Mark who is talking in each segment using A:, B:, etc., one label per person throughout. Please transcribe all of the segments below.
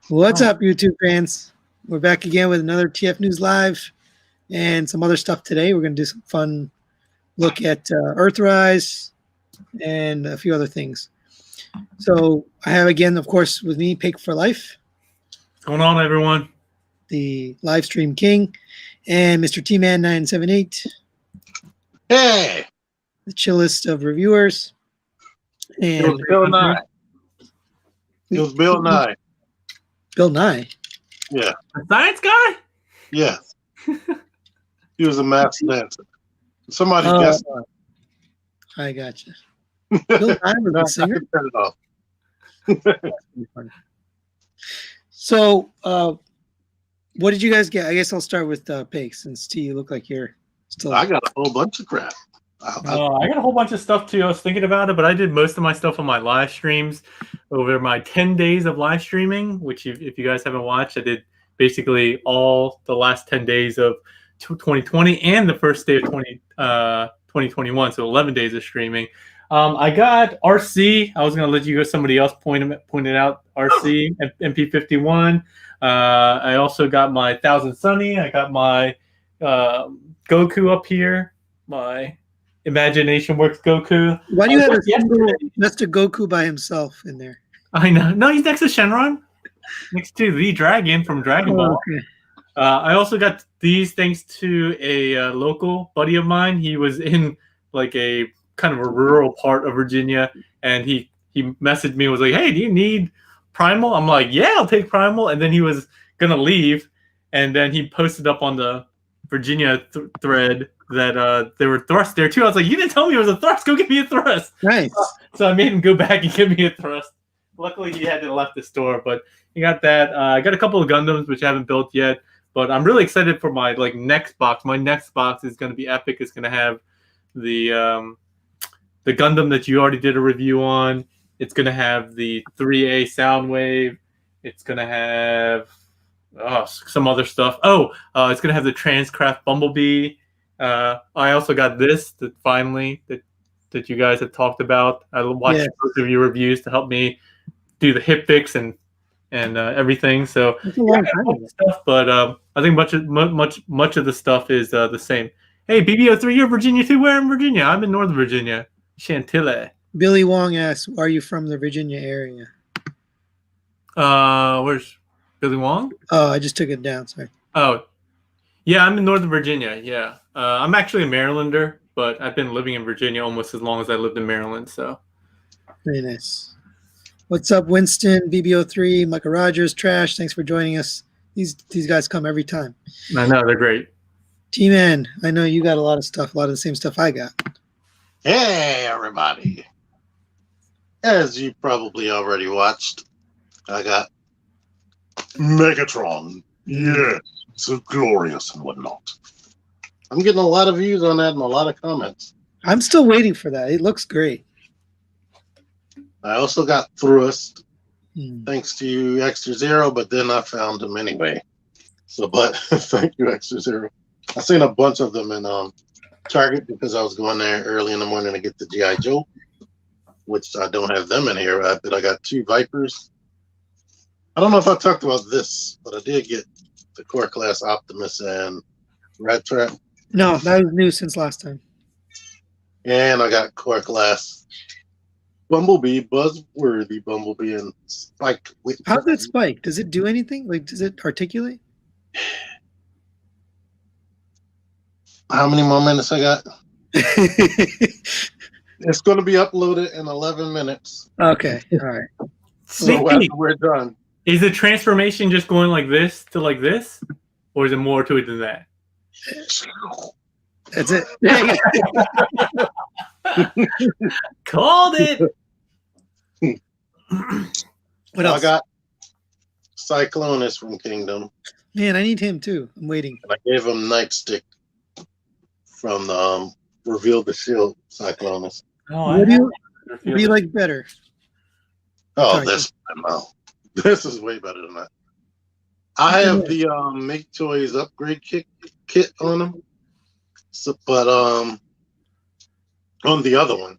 A: What's up, YouTube fans? We're back again with another TF News Live and some other stuff today. We're going to do some fun look at Earthrise and a few other things. So I have again, of course, with me, Pig for Life.
B: What's going on, everyone?
A: The live stream king, and Mr. T-Man978.
C: Hey!
A: The chillest of reviewers. And
C: It was Bill Nye. It was Bill Nye.
A: Bill Nye?
C: Yeah.
B: The science guy?
C: Yeah. He was a master dancer. Somebody guessed on.
A: I got you. Bill Nye was the singer?
C: Turn it off.
A: So, what did you guys get? I guess I'll start with Pig, since T, you look like you're still.
C: I got a whole bunch of crap.
B: I got a whole bunch of stuff too. I was thinking about it, but I did most of my stuff on my live streams over my 10 days of live streaming, which if you guys haven't watched, I did basically all the last 10 days of 2020 and the first day of 2021, so 11 days of streaming. I got RC. I was going to let you go. Somebody else point it out. RC, MP51. I also got my 1000 Sunny. I got my Goku up here. My Imagination Works Goku.
A: Why do you have a single Mr. Goku by himself in there?
B: I know. No, he's next to Shenron. Next to the dragon from Dragon Ball.
A: Okay.
B: I also got these thanks to a local buddy of mine. He was in like a kind of a rural part of Virginia, and he messaged me and was like, "Hey, do you need Primal?" I'm like, "Yeah, I'll take Primal." And then he was gonna leave, and then he posted up on the Virginia thread that there were thrusts there too. I was like, "You didn't tell me it was a thrust. Go get me a thrust."
A: Nice.
B: So I made him go back and give me a thrust. Luckily, he hadn't left the store, but he got that. I got a couple of Gundams which I haven't built yet, but I'm really excited for my next box. My next box is going to be epic. It's going to have the Gundam that you already did a review on. It's going to have the 3A Soundwave. It's going to have some other stuff. It's going to have the Transcraft Bumblebee. I also got this that you guys have talked about. I watched both of your reviews to help me do the hip fix and everything. So stuff, but I think much of the stuff is the same. Hey, BB03, you're Virginia too. Where in Virginia? I'm in Northern Virginia, Chantilly.
A: Billy Wong asks, "Are you from the Virginia area?"
B: Where's Billy Wong?
A: Oh, I just took it down. Sorry.
B: Oh, yeah, I'm in Northern Virginia. Yeah, I'm actually a Marylander, but I've been living in Virginia almost as long as I lived in Maryland. So
A: very nice. What's up, Winston, BB03, Michael Rogers, Trash? Thanks for joining us. These guys come every time.
B: I know, they're great.
A: T-Man, I know you got a lot of stuff, a lot of the same stuff I got.
C: Hey, everybody. As you probably already watched, I got Megatron. Yeah, so glorious and whatnot. I'm getting a lot of views on that and a lot of comments.
A: I'm still waiting for that. It looks great.
C: I also got Thrust, thanks to you, Extra Zero, but then I found them anyway. So, but thank you, Extra Zero. I seen a bunch of them in Target because I was going there early in the morning to get the G.I. Joe, which I don't have them in here. But I got 2 Vipers. I don't know if I talked about this, but I did get the Core Class Optimus and Rat Trap.
A: No, that was new since last time.
C: And I got Core Class Bumblebee, Buzzworthy Bumblebee, and Spike.
A: How's that Spike? Does it do anything? Like, does it articulate?
C: How many more minutes I got? It's going to be uploaded in 11 minutes.
A: Okay, all right.
C: So after we're done.
B: Is the transformation just going like this to like this? Or is it more to it than that?
A: That's it.
B: Called it.
A: What else?
C: I got Cyclonus from Kingdom.
A: Man, I need him too. I'm waiting.
C: And I gave him Nightstick from the Reveal the Shield Cyclonus.
A: What do you like better?
C: Oh, this is way better than that. I have the Make Toys upgrade kit on them. So, but on the other one,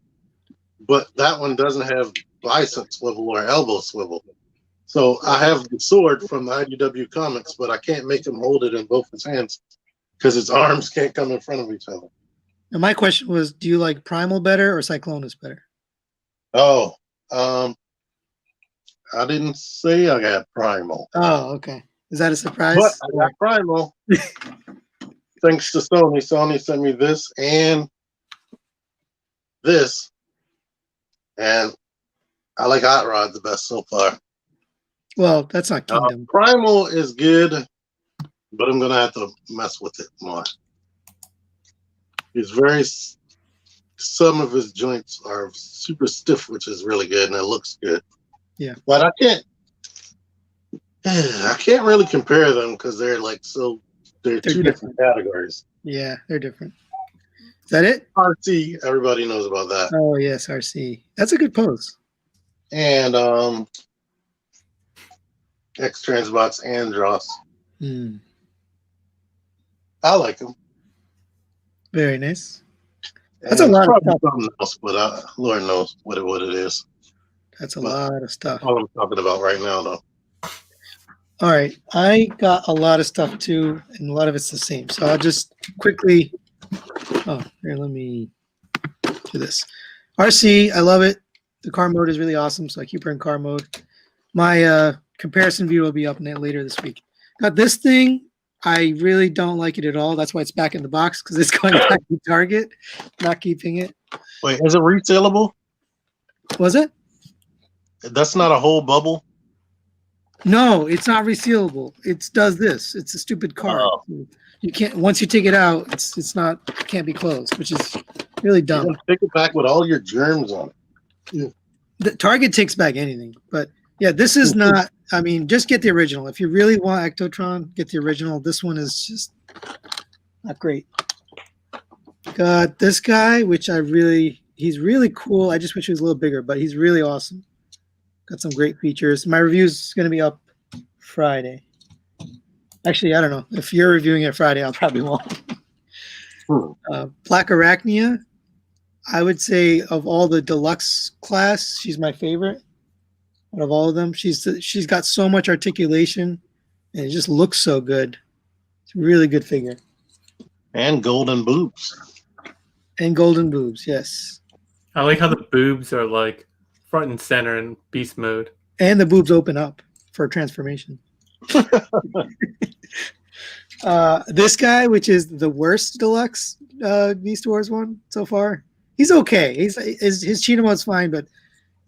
C: but that one doesn't have bicep swivel or elbow swivel. So I have the sword from the IDW comics, but I can't make him hold it in both his hands because his arms can't come in front of each other.
A: Now my question was, do you like Primal better or Cyclonus better?
C: Oh, I didn't say I got Primal.
A: Oh, okay. Is that a surprise?
C: But I got Primal. Thanks to Sony. Sony sent me this and this. And I like Hot Rod the best so far.
A: Well, that's not Kingdom.
C: Primal is good, but I'm going to have to mess with it more. He's some of his joints are super stiff, which is really good, and it looks good.
A: Yeah.
C: But I can't really compare them because they're they're two different categories.
A: Yeah, they're different. Is that it?
C: RC, everybody knows about that.
A: Oh yes, RC. That's a good pose.
C: And X Transbots Andros. I like them.
A: Very nice. That's a lot of stuff.
C: Something else, but Lord knows what it is.
A: That's a lot of stuff.
C: All I'm talking about right now, though.
A: All right, I got a lot of stuff too, and a lot of it's the same. So I'll just quickly. Oh, here, let me do this. RC, I love it. The car mode is really awesome, so I keep her in car mode. My comparison view will be up later this week. Got this thing. I really don't like it at all. That's why it's back in the box, because it's going back to Target. Not keeping it.
C: Wait, is it resellable?
A: Was it?
C: That's not a whole bubble?
A: No, it's not resealable. It does this. It's a stupid card.
C: Oh.
A: You can't. Once you take it out, it's not. It can't be closed, which is really dumb.
C: You can take it back with all your germs on it.
A: Yeah. The Target takes back anything, but yeah, this is not. I mean, just get the original. If you really want Ectotron, get the original. This one is just not great. Got this guy, which he's really cool. I just wish he was a little bigger, but he's really awesome. Got some great features. My review is going to be up Friday. Actually, I don't know. If you're reviewing it Friday, I'll probably won't. Black Arachnia, I would say of all the deluxe class, she's my favorite. Out of all of them, she's got so much articulation, and it just looks so good. It's a really good figure.
C: And golden boobs.
A: And golden boobs, yes.
B: I like how the boobs are like front and center in beast mode.
A: And the boobs open up for transformation. This guy, which is the worst deluxe Beast Wars one so far, he's okay. His Cheetah mode's fine, but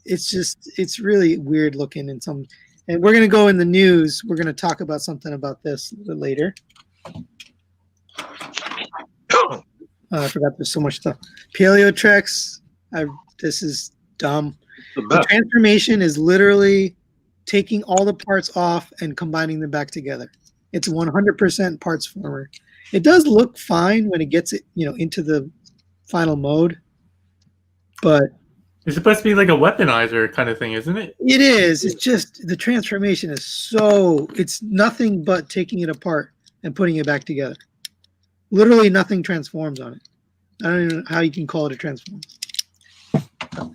A: it's really weird looking in some. And we're gonna go in the news. We're gonna talk about something about this a little later. I forgot there's so much stuff. Paleotrex. This is dumb. The transformation is literally taking all the parts off and combining them back together. It's 100% parts former. It does look fine when it gets it, into the final mode, but
B: it's supposed to be like a weaponizer kind of thing, isn't it?
A: It is. It's just the transformation is it's nothing but taking it apart and putting it back together. Literally nothing transforms on it. I don't even know how you can call it a transform.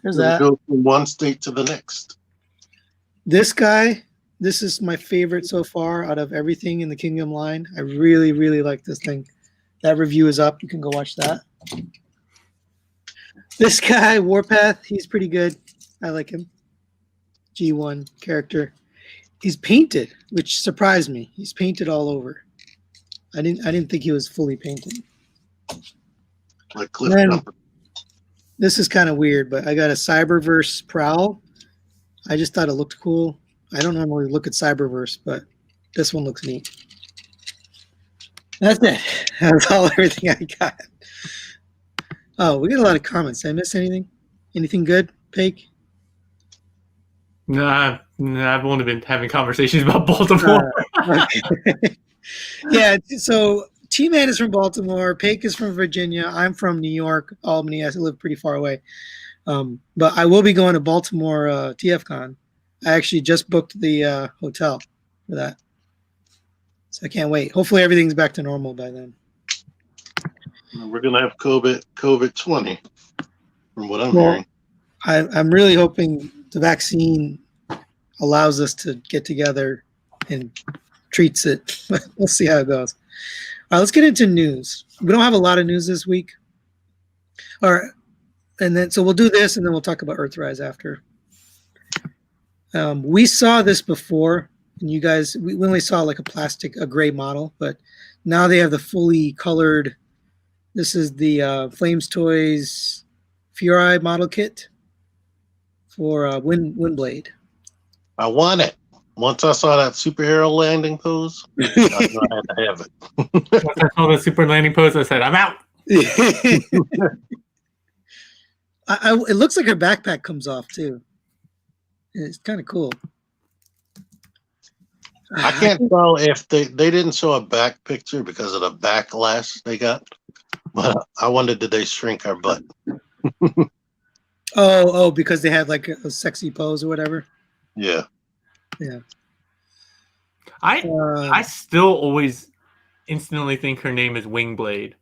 A: There's that.
C: Go from one state to the next.
A: This guy, this is my favorite so far out of everything in the Kingdom line. I really, really like this thing. That review is up. You can go watch that. This guy, Warpath, he's pretty good. I like him. G1 character. He's painted, which surprised me. He's painted all over. I didn't think he was fully painted.
C: Like Cliff Jumper.
A: This is kind of weird, but I got a Cyberverse Prowl. I just thought it looked cool. I don't normally look at Cyberverse, but this one looks neat. That's it. That's everything I got. Oh, we got a lot of comments. Did I miss anything? Anything good, Pake?
B: No, I've only been having conversations about Baltimore.
A: Okay. Yeah, so T-Man is from Baltimore. Pake is from Virginia. I'm from New York, Albany. I live pretty far away. But I will be going to Baltimore TFCon. I actually just booked the hotel for that. So I can't wait. Hopefully everything's back to normal by then.
C: We're going to have COVID 20, from what I'm hearing.
A: I'm really hoping the vaccine, allows us to get together and treats it. We'll see how it goes. All right, let's get into news. We don't have a lot of news this week. All right, and then so we'll do this, and then we'll talk about Earthrise after. We saw this before, and you guys, we only saw like a gray model, but now they have the fully colored. This is the Flames Toys Fury model kit for Windblade.
C: I want it. Once I saw that superhero landing pose, I knew I had to have it.
B: Once I saw the super landing pose, I said, I'm out.
A: It looks like her backpack comes off too. It's kind of cool.
C: I can't tell if they didn't show a back picture because of the backlash they got, but I wondered, did they shrink her butt?
A: Oh, because they had like a sexy pose or whatever.
C: Yeah.
B: I still always instantly think her name is Wingblade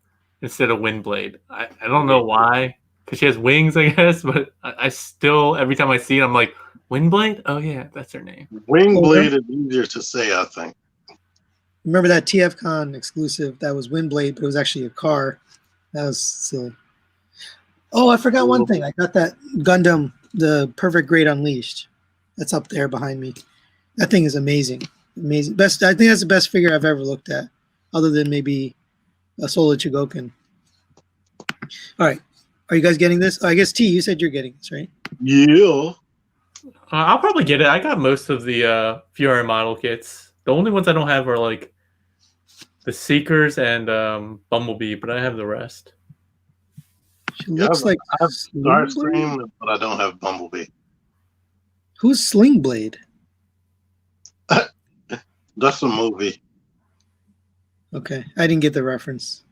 B: instead of Windblade. I don't know why, because she has wings, I guess, but I still, every time I see it, I'm like, Windblade? Oh, yeah, that's her name.
C: Wingblade is easier to say, I think.
A: Remember that TFCon exclusive that was Windblade, but it was actually a car. That was silly. Oh, I forgot one thing. I got that Gundam, the Perfect Grade Unleashed. That's up there behind me. That thing is amazing. Amazing. Best. I think that's the best figure I've ever looked at, other than maybe a Solar Chigoken. All right. Are you guys getting this? I guess, T, you said you're getting this, right?
C: Yeah.
B: I'll probably get it. I got most of the Fury model kits. The only ones I don't have are like the Seekers and Bumblebee, but I have the rest.
A: She looks like
C: I have Starscream, but I don't have Bumblebee.
A: Who's Slingblade?
C: That's a movie.
A: Okay, I didn't get the reference.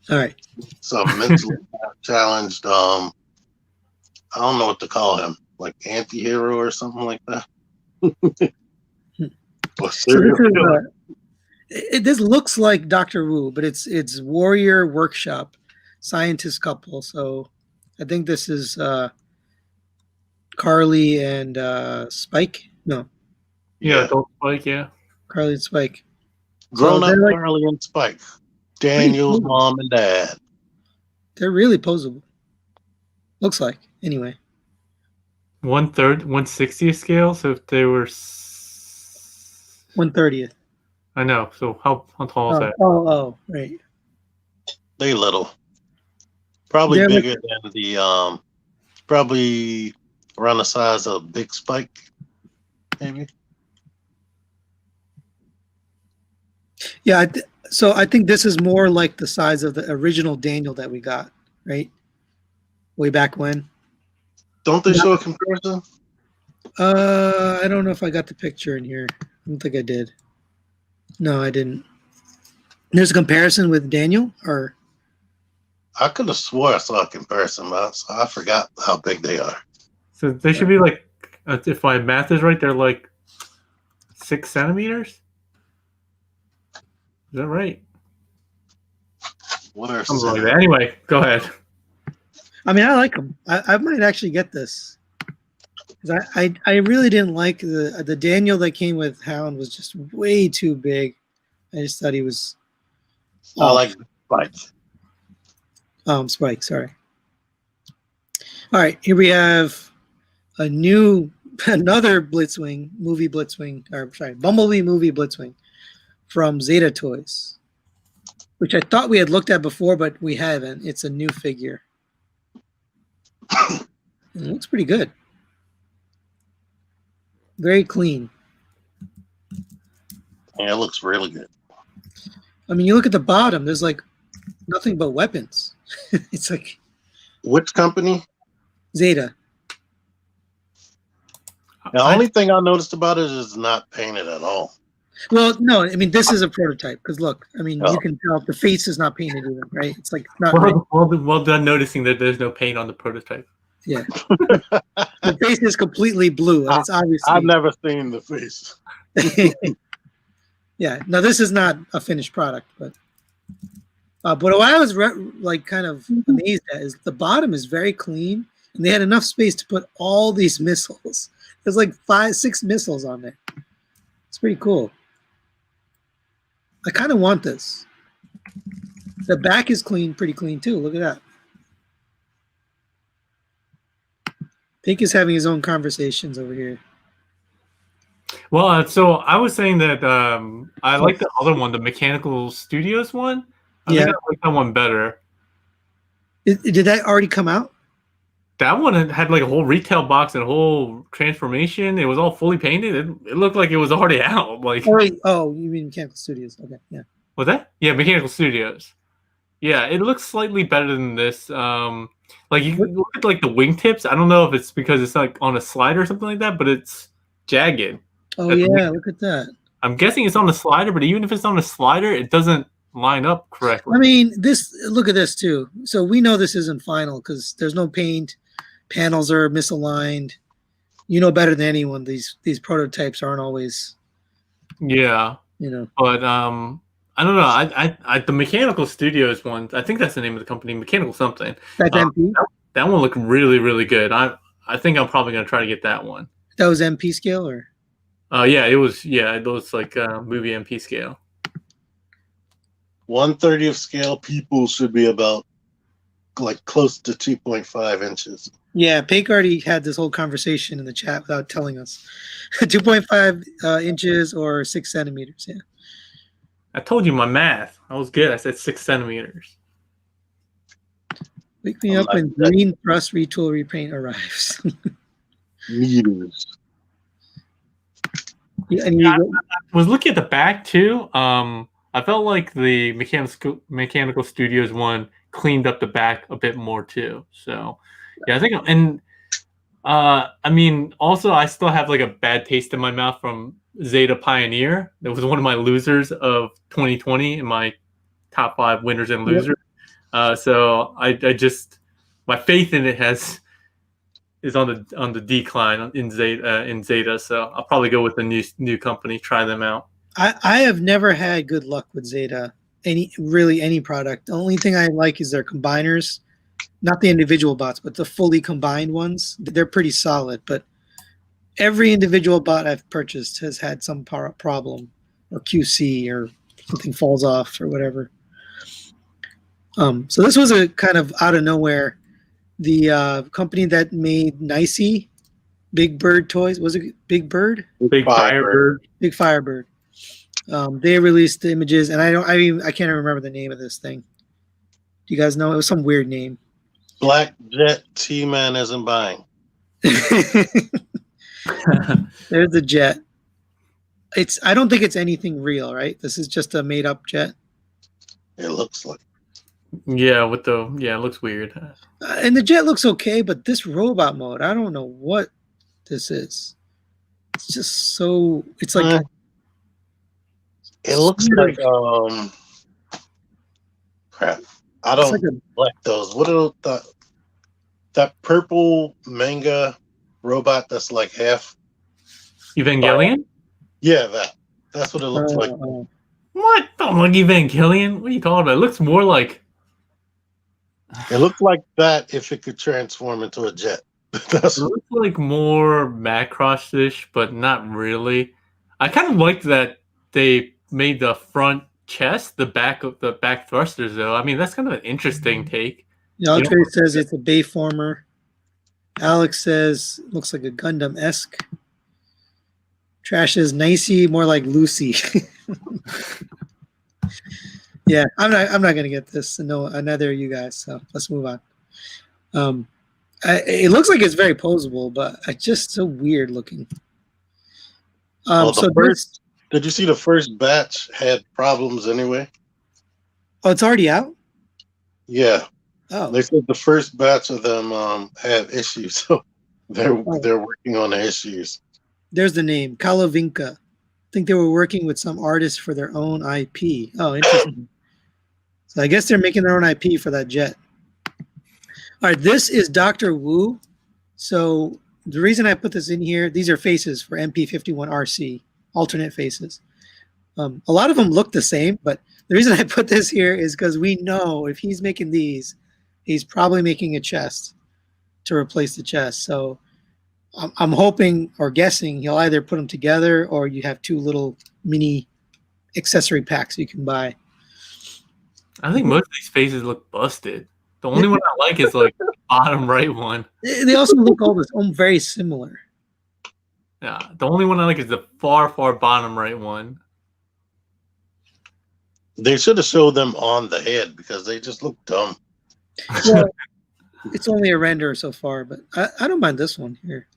A: All right.
C: So mentally challenged. I don't know what to call him, like anti-hero or something like that.
A: This looks like Doctor Wu, but it's Warrior Workshop, Scientist Couple. So I think this is Carly and Spike. No.
B: Yeah, adult Spike, yeah.
A: Carly and Spike.
C: Grown up
A: like,
C: Carly and Spike. Daniel's mom and dad.
A: They're really posable. Looks like, anyway.
B: 1/3, 1/60th scale. So if they were
A: 1/30th.
B: I know. So how tall is that?
A: Oh, right.
C: They little. Probably
A: They're
C: bigger than the probably around the size of Big Spike, maybe.
A: Yeah, so I think this is more like the size of the original Daniel that we got, right? Way back when.
C: Don't they show a comparison?
A: I don't know if I got the picture in here. I don't think I did. No, I didn't. There's a comparison with Daniel, or
C: I could have swore I saw a comparison, but I forgot how big they are.
B: So they should be like, if my math is right, they're like 6 centimeters. Is that right?
C: What are
B: Something like that. Anyway, go ahead.
A: I mean, I like them. I might actually get this. Because I really didn't like the Daniel that came with Hound was just way too big. I just thought he was.
C: I like Spike.
A: Spike, sorry. All right, here we have another Blitzwing, Bumblebee movie Blitzwing from Zeta Toys, which I thought we had looked at before, but we haven't. It's a new figure. It looks pretty good. Very clean.
C: Yeah, it looks really good.
A: I mean, you look at the bottom, there's like nothing but weapons. It's like
C: Which company?
A: Zeta.
C: The only thing I noticed about it is not painted at all.
A: Well, no, I mean, this is a prototype because look, I mean, you can tell the face is not painted even, right? It's like not.
B: Well done noticing that there's no paint on the prototype.
A: Yeah. The face is completely blue, and it's obviously.
C: I've never seen the face.
A: Yeah. No, this is not a finished product, but what I was kind of amazed at is the bottom is very clean. And they had enough space to put all these missiles. There's like 5, 6 missiles on there. It's pretty cool. I kind of want this. The back is clean, pretty clean too. Look at that. Pink is having his own conversations over here.
B: Well, so I was saying that I like the other one, the Mechanical Studios one. I think I like that one better.
A: Did that already come out?
B: That one had like a whole retail box and a whole transformation. It was all fully painted. It looked like it was already out. Like,
A: oh, you mean Mechanical Studios? Okay, yeah.
B: Was that? Yeah, Mechanical Studios. Yeah, it looks slightly better than this. Like you look at like the wingtips. I don't know if it's because it's like on a slider or something like that, but it's jagged.
A: Oh yeah, look at that.
B: I'm guessing it's on a slider, but even if it's on a slider, it doesn't line up correctly.
A: I mean, look at this too. So we know this isn't final because there's no paint. Panels are misaligned. You know better than anyone. These prototypes aren't always.
B: Yeah.
A: You know.
B: But I don't know. I the Mechanical Studios one. I think that's the name of the company. Mechanical something.
A: That's MP.
B: That one looked really, really good. I think I'm probably gonna try to get that one.
A: That was MP scale, or?
B: Yeah, it was. Yeah, it was like movie MP scale.
C: 1/30 of scale. People should be about like close to 2.5 inches.
A: Yeah, Pink already had this whole conversation in the chat without telling us. 2.5 inches or 6 centimeters. Yeah.
B: I told you my math. I was good. I said 6 centimeters.
A: Wake me up when green thrust retool repaint arrives.
C: Meters.
A: Yeah, and
B: I was looking at the back too. I felt like the Mechanical Studios one cleaned up the back a bit more too. So yeah, I think, and I mean, also I still have like a bad taste in my mouth from Zeta Pioneer. That was one of my losers of 2020 in my top 5 winners and losers. So I just, my faith in it is on the decline in Zeta. So I'll probably go with the new company, try them out.
A: I have never had good luck with Zeta. Any product. The only thing I like is their combiners, not the individual bots, but the fully combined ones. They're pretty solid, but every individual bot I've purchased has had some problem or QC or something falls off or whatever. So this was a kind of out of nowhere. The company that made Nicey, Big Bird Toys, was it Big Bird?
B: Big Firebird.
A: Big Firebird. They released the images, and I can't remember the name of this thing. Do you guys know? It was some weird name.
C: Black Jet T-Man isn't buying.
A: There's the jet. I don't think it's anything real, right? This is just a made-up jet.
C: It looks like.
B: Yeah, it looks weird.
A: And the jet looks okay, but this robot mode, I don't know what this is. It's just so. It's like.
C: It looks like crap. I don't like those. What are that purple manga robot that's like half
B: Evangelion?
C: Yeah, that's what it looks like.
B: What? Don't look Evangelion. What are you talking about? It looks more like.
C: It looked like that if it could transform into a jet.
B: It looks like more Macross-ish, but not really. I kind of liked that they made the front chest the back thrusters, though. I mean, that's kind of an interesting take.
A: Yeah, Andre says it's a Bayformer. Alex says looks like a Gundam-esque. Trash is Nicey, more like Lucy. Yeah, I'm not gonna get this. No, neither are you guys. So let's move on. It looks like it's very posable, but it's just so weird looking.
C: Did you see the first batch had problems anyway?
A: Oh, it's already out?
C: Yeah.
A: Oh.
C: They said the first batch of them had issues, so they're working on the issues.
A: There's the name, Kalavinka. I think they were working with some artists for their own IP. Oh, interesting. So I guess they're making their own IP for that jet. All right, this is Dr. Wu. So the reason I put this in here, these are faces for MP51RC, alternate faces. A lot of them look the same, but the reason I put this here is because we know if he's making these, he's probably making a chest to replace the chest. So I'm hoping or guessing he'll either put them together or you have two little mini accessory packs you can buy.
B: I think most of these faces look busted. The only one I like is like the bottom right one.
A: They also look all very similar.
B: Yeah, the only one I like is the far bottom right one.
C: They should have showed them on the head because they just look dumb.
A: Well, it's only a render so far, but I don't mind this one here.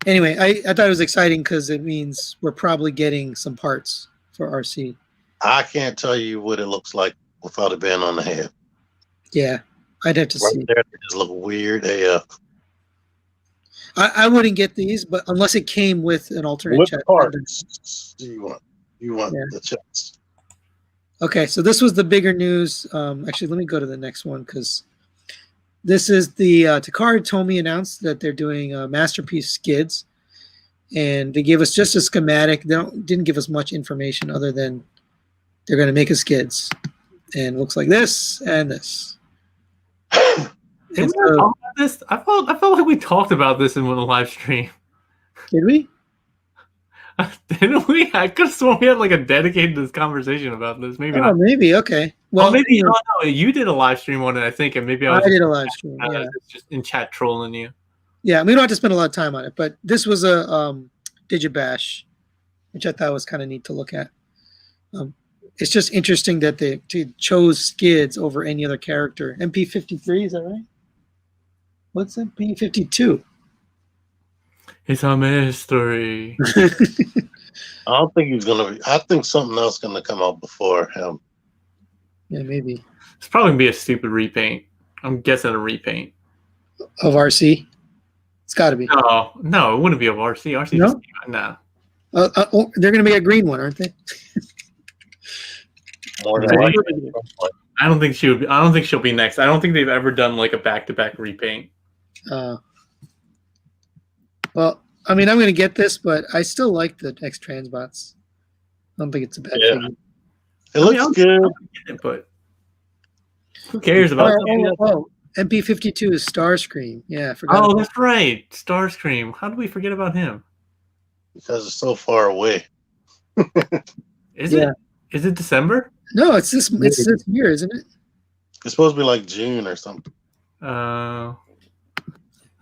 A: Anyway, I thought it was exciting because it means we're probably getting some parts for RC.
C: I can't tell you what it looks like without it being on the head.
A: Yeah, I'd have to
C: Right
A: see.
C: there, they just look weird AF.
A: I wouldn't get these, but unless it came with an alternate
C: What
A: chest.
C: parts do you want? You want
A: Yeah.
C: the chest.
A: Okay, so this was the bigger news. Actually, let me go to the next one because this is the Takara Tomy announced that they're doing Masterpiece skids, and they gave us just a schematic. They didn't give us much information other than they're going to make a skids, and it looks like this and this.
B: Did we talk about this? I felt like we talked about this in one of the live stream.
A: Did we?
B: Didn't we? I could have sworn we had like a dedicated this conversation about this. Maybe not.
A: Maybe. Okay.
B: Well, maybe no, you did a live stream on it, I think, and maybe I
A: did a live stream. Yeah.
B: Just in chat trolling you.
A: Yeah, we don't have to spend a lot of time on it, but this was a Digibash, which I thought was kind of neat to look at. It's just interesting that they chose skids over any other character. MP53, is that right? What's MP52?
B: It's a mystery.
C: I don't think he's gonna be. I think something else gonna come out before him.
A: Yeah, maybe.
B: It's probably gonna be a stupid repaint. I'm guessing a repaint
A: of RC. It's got to be.
B: No, it wouldn't be of RC. RC, no.
A: They're gonna make a green one, aren't they?
C: More than likely.
B: I don't think she would be. I don't think she'll be next. I don't think they've ever done like a back-to-back repaint.
A: Well, I mean, I'm going to get this, but I still like the X Transbots. I don't think it's a bad thing.
C: It looks good,
B: but who cares about
A: that? MP52 is Starscream. Yeah, I forgot.
B: Oh, that's right, Starscream. How did we forget about him?
C: Because it's so far away.
B: Is it? Is it December?
A: No, it's this year, isn't it?
C: It's supposed to be like June or something.
B: Oh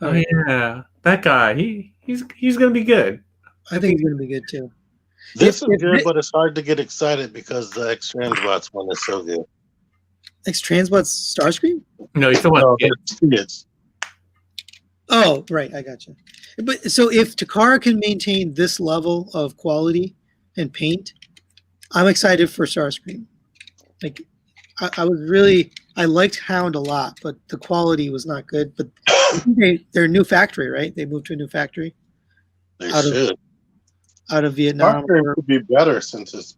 B: yeah, that guy. He's gonna be good.
A: I think he's gonna be good too.
C: This is good, but it's hard to get excited because the X Transbots one is so good.
A: X Transbots Starscream?
B: No, he's talking about
C: kids.
A: Oh, right, I got you. But so if Takara can maintain this level of quality and paint, I'm excited for Starscream. Like, I liked Hound a lot, but the quality was not good. But they're a new factory, right? They moved to a new factory.
C: They should.
A: Out of Vietnam.
C: Starscream would be better since it's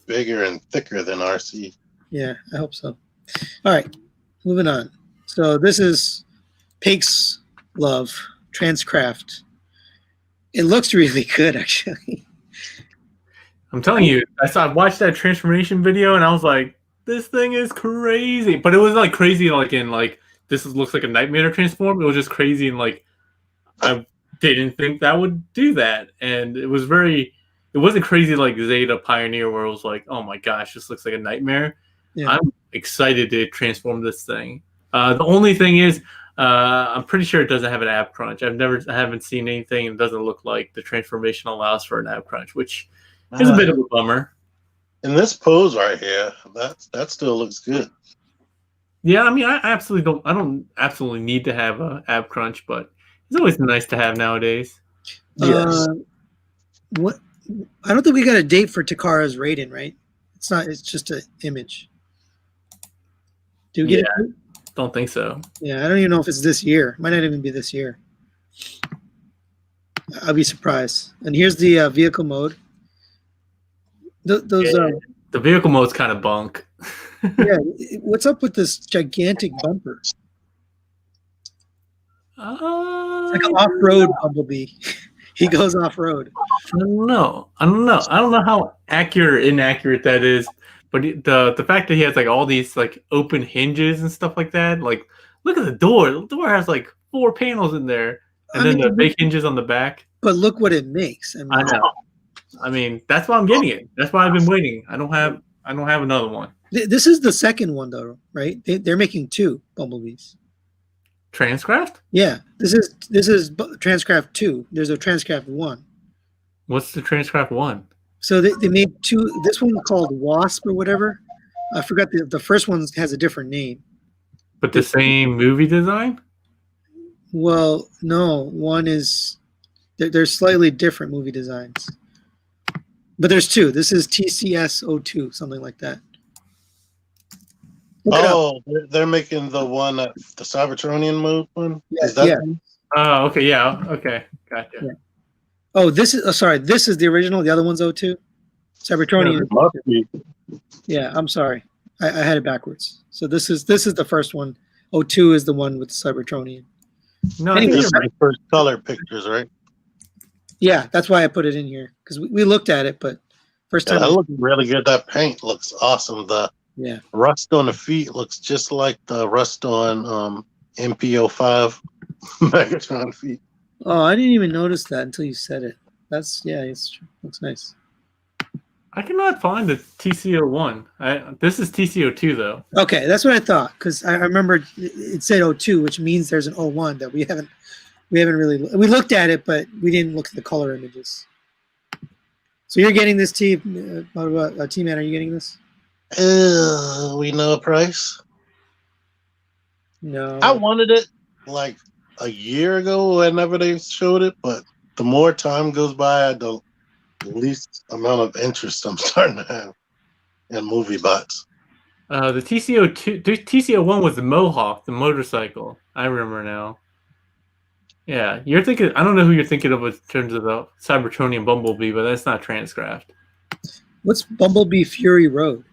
C: bigger and thicker than RC.
A: Yeah, I hope so. All right, moving on. So this is Pake's Love, Transcraft. It looks really good, actually.
B: I'm telling you, I watched that transformation video and I was like, this thing is crazy. But it was like crazy like in like this looks like a nightmare to transform. It was just crazy and like I didn't think that would do that. And it wasn't crazy like Zeta Pioneer where it was like, oh my gosh, this looks like a nightmare. Yeah. I'm excited to transform this thing. The only thing is I'm pretty sure it doesn't have an ab crunch. I haven't seen anything and it doesn't look like the transformation allows for an ab crunch, which is a bit of a bummer.
C: In this pose right here, that still looks good.
B: Yeah, I mean, I don't absolutely need to have a ab crunch, but it's always nice to have nowadays.
A: Yes. What? I don't think we got a date for Takara's Raiden, right? It's not. It's just an image. Do we get it?
B: Don't think so.
A: Yeah, I don't even know if it's this year. Might not even be this year. I'll be surprised. And here's the vehicle mode.
B: The vehicle mode's kind of bunk.
A: Yeah, what's up with this gigantic bumper? It's like an off-road Bumblebee. He goes off-road.
B: I don't know. I don't know how accurate or inaccurate that is. But the fact that he has like all these like open hinges and stuff like that, like Look at the door. The door has like 4 panels in there, and then the big hinges on the back.
A: But look what it makes.
B: I know. I mean, that's why I'm getting it. That's why I've been waiting. I don't have another one.
A: This is the second one, though, right? They're making 2 Bumblebees.
B: Transcraft?
A: Yeah, this is Transcraft 2. There's a Transcraft 1.
B: What's the Transcraft 1?
A: So they made 2. This one called Wasp or whatever. I forgot the first one has a different name.
B: But the same movie design?
A: Well, no. One is they're slightly different movie designs. But there's 2. This is TCS-02, something like that.
C: They're making the one that the Cybertronian move one.
A: Yeah,
C: Is that
A: yeah.
C: one?
B: Oh, okay, yeah, okay, gotcha.
A: Yeah. Oh, this is sorry. This is the original. The other one's 02. Cybertronian.
C: Must be.
A: Yeah, I'm sorry. I had it backwards. So this is the first one. 02 is the one with the Cybertronian.
B: No,
A: Anyway,
C: This is the first color pictures, right?
A: Yeah, that's why I put it in here because we looked at it, but first
C: Yeah,
A: time.
C: that looks really good. That paint looks awesome. The rust on the feet looks just like the rust on MPO5 Megatron feet.
A: Oh, I didn't even notice that until you said it. It's true. Looks nice.
B: I cannot find the TCO1. This is TCO2 though.
A: Okay, that's what I thought because I remember it said 02, which means there's an 01 that we haven't really looked at it, but we didn't look at the color images. So you're getting this, T-Man? Are you getting this?
C: We know a price.
A: No.
C: I wanted it like a year ago whenever they showed it, but the more time goes by, the least amount of interest I'm starting to have in movie bots.
B: The TCO1 was the Mohawk, the motorcycle. I remember now. Yeah, you're thinking. I don't know who you're thinking of in terms of the Cybertronian Bumblebee, but that's not Transcraft.
A: What's Bumblebee Fury Road?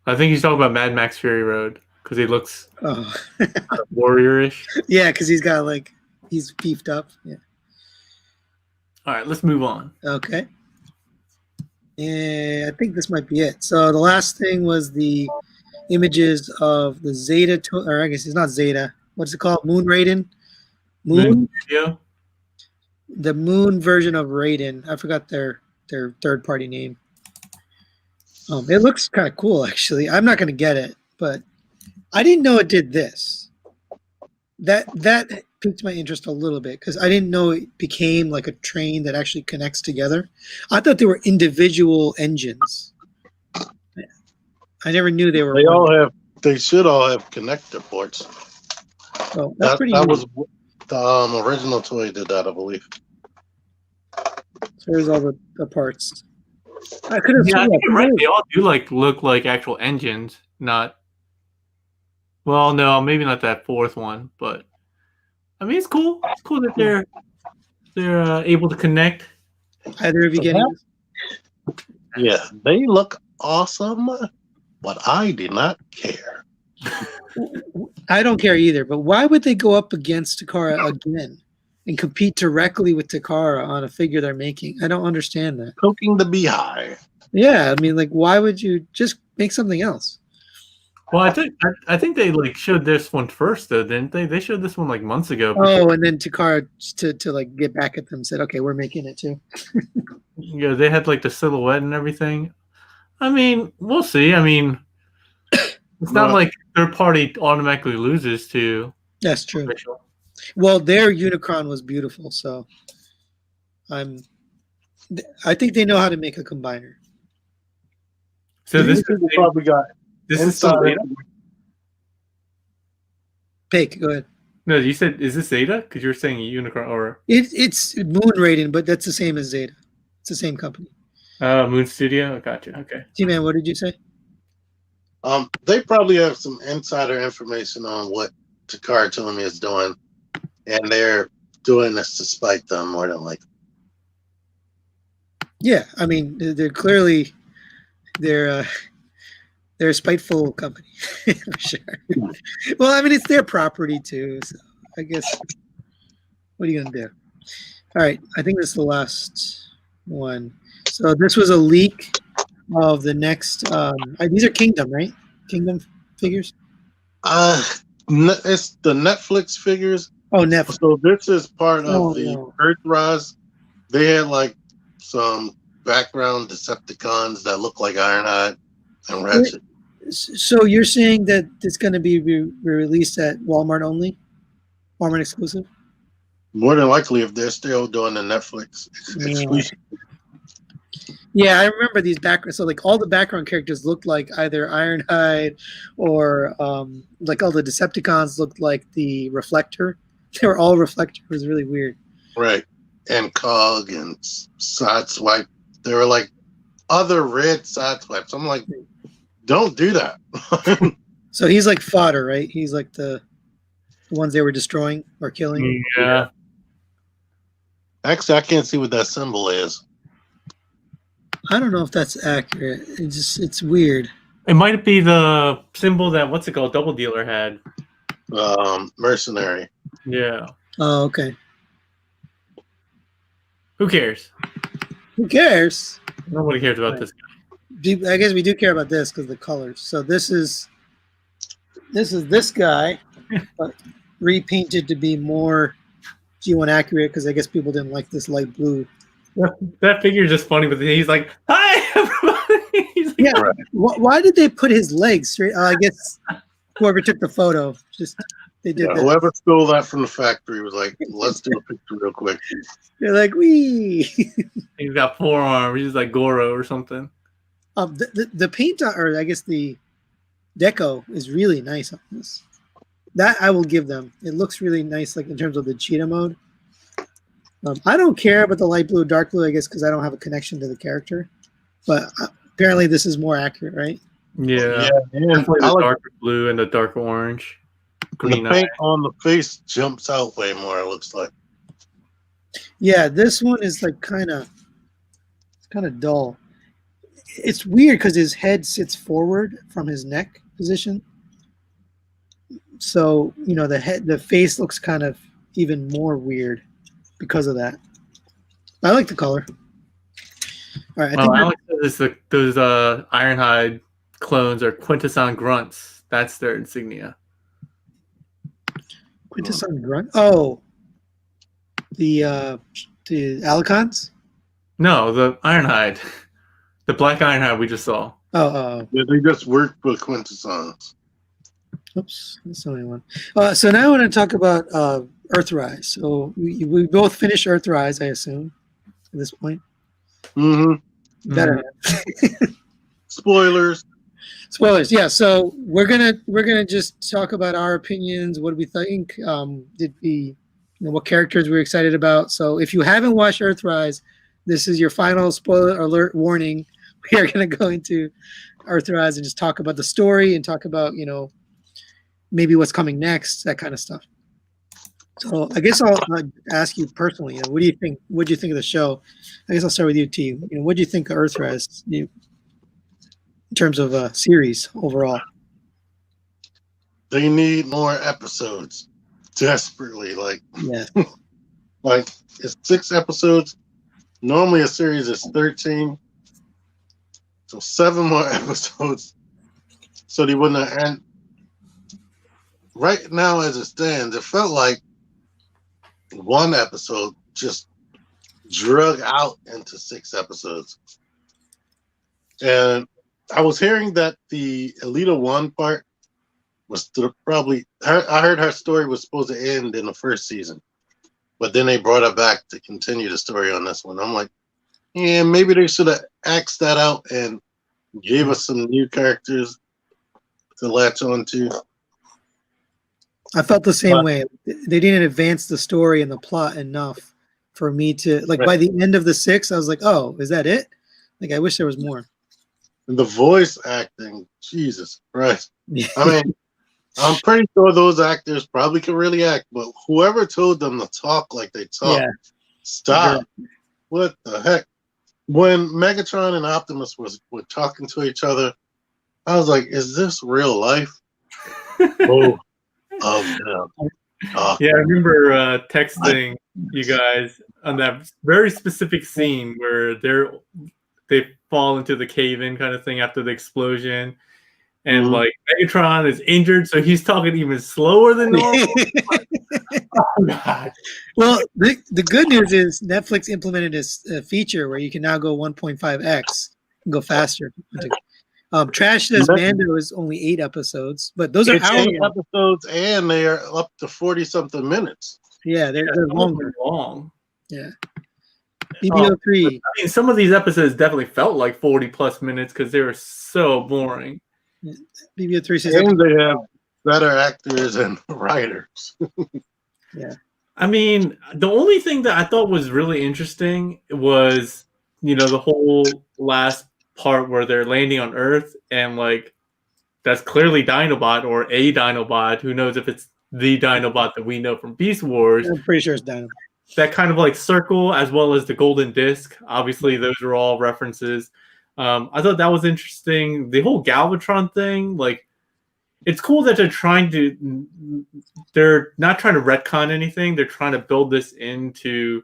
B: I think he's talking about Mad Max Fury Road because he looks warrior-ish.
A: Yeah, because he's beefed up. Yeah.
B: All right, let's move on.
A: Okay. And I think this might be it. So the last thing was the images of the Zeta, or I guess it's not Zeta. What's it called? Moon Raiden? Moon?
B: Studio?
A: The Moon version of Raiden. I forgot their third-party name. It looks kind of cool, actually. I'm not going to get it, but I didn't know it did this. That piqued my interest a little bit because I didn't know it became like a train that actually connects together. I thought they were individual engines. I never knew they were.
C: They should all have connector ports.
A: Oh, that's pretty.
C: That was the original toy did that, I believe.
A: So there's all the parts. I could have.
B: Yeah, I think you're right. They all do look like actual engines, not. Well, no, maybe not that fourth one, but I mean, it's cool. It's cool that they're able to connect.
A: Either of you getting this?
C: Yeah, they look awesome, but I did not care.
A: I don't care either, but why would they go up against Takara again and compete directly with Takara on a figure they're making? I don't understand that.
C: Poking the beehive.
A: Yeah, I mean, why would you just make something else?
B: Well, I think they showed this one first, though, didn't they? They showed this one months ago.
A: Oh, and then Takara to get back at them said, "Okay, we're making it too."
B: Yeah, they had the silhouette and everything. I mean, we'll see. I mean, it's not like third party automatically loses to.
A: That's true.
B: Official.
A: Well, their Unicron was beautiful, so I think they know how to make a combiner.
B: So this
C: probably got.
B: This is still Zeta?
A: Pake, go ahead.
B: No, you said, is this Zeta? Because you were saying Unicron or
A: it's Moon Raiden, but that's the same as Zeta. It's the same company.
B: Moon Studio. Gotcha. Okay.
A: T-Man, what did you say?
C: They probably have some insider information on what Takara Tomy is doing, and they're doing this to spite them more than likely.
A: Yeah, I mean, they're clearly they're a spiteful company for sure. Well, I mean, it's their property too, so I guess what are you gonna do? All right, I think this is the last one. So this was a leak of the next. These are Kingdom, right? Kingdom figures.
C: It's the Netflix figures.
A: Oh, Netflix.
C: So this is part
A: Oh,
C: of the
A: no.
C: Earthrise. They had like some background Decepticons that look like Ironhide and Ratchet.
A: So you're saying that it's going to be released at Walmart only? Walmart exclusive?
C: More than likely, if they're still doing the Netflix exclusive.
A: Yeah, I remember these backgrounds. So like all the background characters looked like either Ironhide or like all the Decepticons looked like the Reflector. They were all Reflector. It was really weird.
C: Right. And Cog and Sideswipe. They were like other red Sideswipes. I'm like, don't do that.
A: So he's like fodder, right? He's like the ones they were destroying or killing.
B: Yeah.
C: Actually, I can't see what that symbol is.
A: I don't know if that's accurate. It's weird.
B: It might be the symbol that Double Dealer had.
C: Mercenary.
B: Yeah.
A: Oh, okay.
B: Who cares?
A: Who cares?
B: Nobody cares about this guy.
A: I guess we do care about this because the colors. So this is this guy, but repainted to be more G1 accurate because I guess people didn't like this light blue.
B: That figure is just funny, but he's like, "Hi, everybody." He's like,
A: Yeah. Why did they put his legs straight? I guess whoever took the photo they did that.
C: Whoever stole that from the factory was like, let's do a picture real quick.
A: They're like, wee.
B: He's got forearms. He's like Goro or something.
A: The paint or I guess the deco is really nice on this. That I will give them. It looks really nice, like in terms of the cheetah mode. I don't care about the light blue, dark blue, I guess, because I don't have a connection to the character. But apparently, this is more accurate, right?
B: Yeah. Definitely the darker blue and the darker orange. Green
C: the paint on the face jumps out way more, it looks like.
A: Yeah, this one is like kind of dull. It's weird because his head sits forward from his neck position. So, the face looks kind of even more weird because of that. I like the color. All right,
B: I like those Ironhide clones are Quintesson grunts. That's their insignia.
A: Quintesson grunt. Oh, the Alicons?
B: No, the Ironhide, the black Ironhide we just saw.
A: Oh.
C: Yeah, they just work with Quintessons.
A: Oops, that's the only one. So now I want to talk about Earthrise. So we both finished Earthrise, I assume, at this point.
C: Mm-hmm.
A: Better.
C: Spoilers.
A: Yeah. So we're gonna just talk about our opinions. What do we think? What characters we're excited about? So if you haven't watched Earthrise, this is your final spoiler alert warning. We are gonna go into Earthrise and just talk about the story and talk about maybe what's coming next, that kind of stuff. So I guess I'll ask you personally. What do you think? What do you think of the show? I guess I'll start with you, T. What do you think of Earthrise in terms of series overall?
C: They need more episodes desperately. Like it's 6 episodes. Normally a series is 13, so 7 more episodes. So they wouldn't have. And right now, as it stands, it felt like one episode just drug out into 6 episodes. And I was hearing that the Alita 1 part was I heard her story was supposed to end in the first season, but then they brought her back to continue the story on this one. I'm like, yeah, maybe they should have axed that out and gave us some new characters to latch on to.
A: I felt the same way. They didn't advance the story and the plot enough for me to by the end of the 6, I was like, oh, is that it? Like, I wish there was more.
C: And the voice acting, Jesus Christ. I mean, I'm pretty sure those actors probably could really act, but whoever told them to talk like they talk, stop. What the heck? When Megatron and Optimus were talking to each other, I was like, is this real life? Oh,
B: yeah, I remember texting you guys on that very specific scene where they fall into the cave-in kind of thing after the explosion, and like Megatron is injured, so he's talking even slower than normal. Oh, God.
A: Well, the good news is Netflix implemented a feature where you can now go 1.5x and go faster. Trash says Mando is only 8 episodes, but those are
C: It's
A: hour
C: 8 episodes, and they are up to 40-something minutes.
A: Yeah, they're longer.
B: Long.
A: Yeah. BBO3.
B: I mean, some of these episodes definitely felt like 40+ minutes because they were so boring.
A: BBO3 says,
C: and they have better actors and writers.
A: Yeah.
B: I mean, the only thing that I thought was really interesting was, the whole last part where they're landing on Earth and like that's clearly Dinobot or a Dinobot. Who knows if it's the Dinobot that we know from Beast Wars?
A: I'm pretty sure it's Dinobot.
B: That kind of like circle as well as the golden disc. Obviously, those are all references. I thought that was interesting. The whole Galvatron thing, like, it's cool that they're not trying to retcon anything. They're trying to build this into,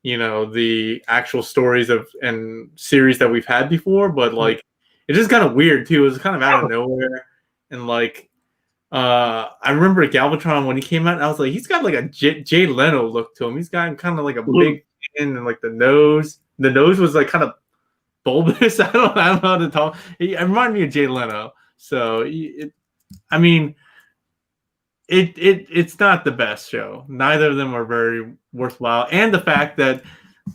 B: the actual stories and series that we've had before. But like, it's just kind of weird too. It was kind of out of nowhere. And like, I remember Galvatron when he came out, I was like, he's got like a Jay Leno look to him. He's got kind of like a big chin and like the nose. The nose was like kind of bulbous. I don't know how to talk. It reminded me of Jay Leno. So it's not the best show. Neither of them are very worthwhile. And the fact that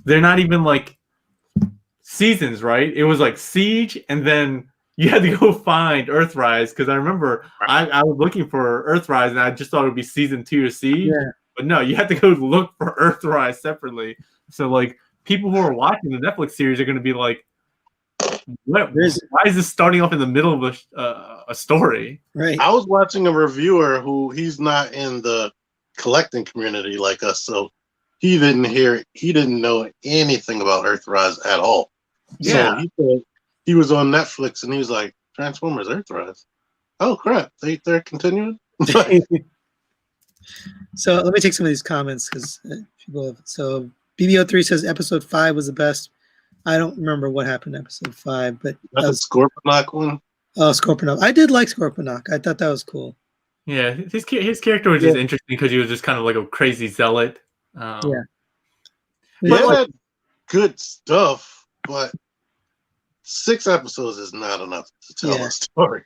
B: they're not even like seasons, right? It was like Siege, and then you had to go find Earthrise, because I remember I was looking for Earthrise, and I just thought it would be season 2 of Siege.
A: Yeah.
B: But no, you had to go look for Earthrise separately. So like people who are watching the Netflix series are going to be like, why is this starting off in the middle of a story?
A: Right.
C: I was watching a reviewer who he's not in the collecting community like us, so he didn't know anything about Earthrise at all.
B: Yeah.
C: So he said he was on Netflix and he was like, Transformers Earthrise. Oh crap, they're continuing.
A: So let me take some of these comments because people. So BBO3 says episode 5 was the best. I don't remember what happened in episode 5, but
C: that's a Scorponok one.
A: Oh, Scorponok. I did like Scorponok. I thought that was cool.
B: Yeah, his character was just interesting because he was just kind of like a crazy zealot.
A: Yeah.
C: He had good stuff, but 6 episodes is not enough to tell a story.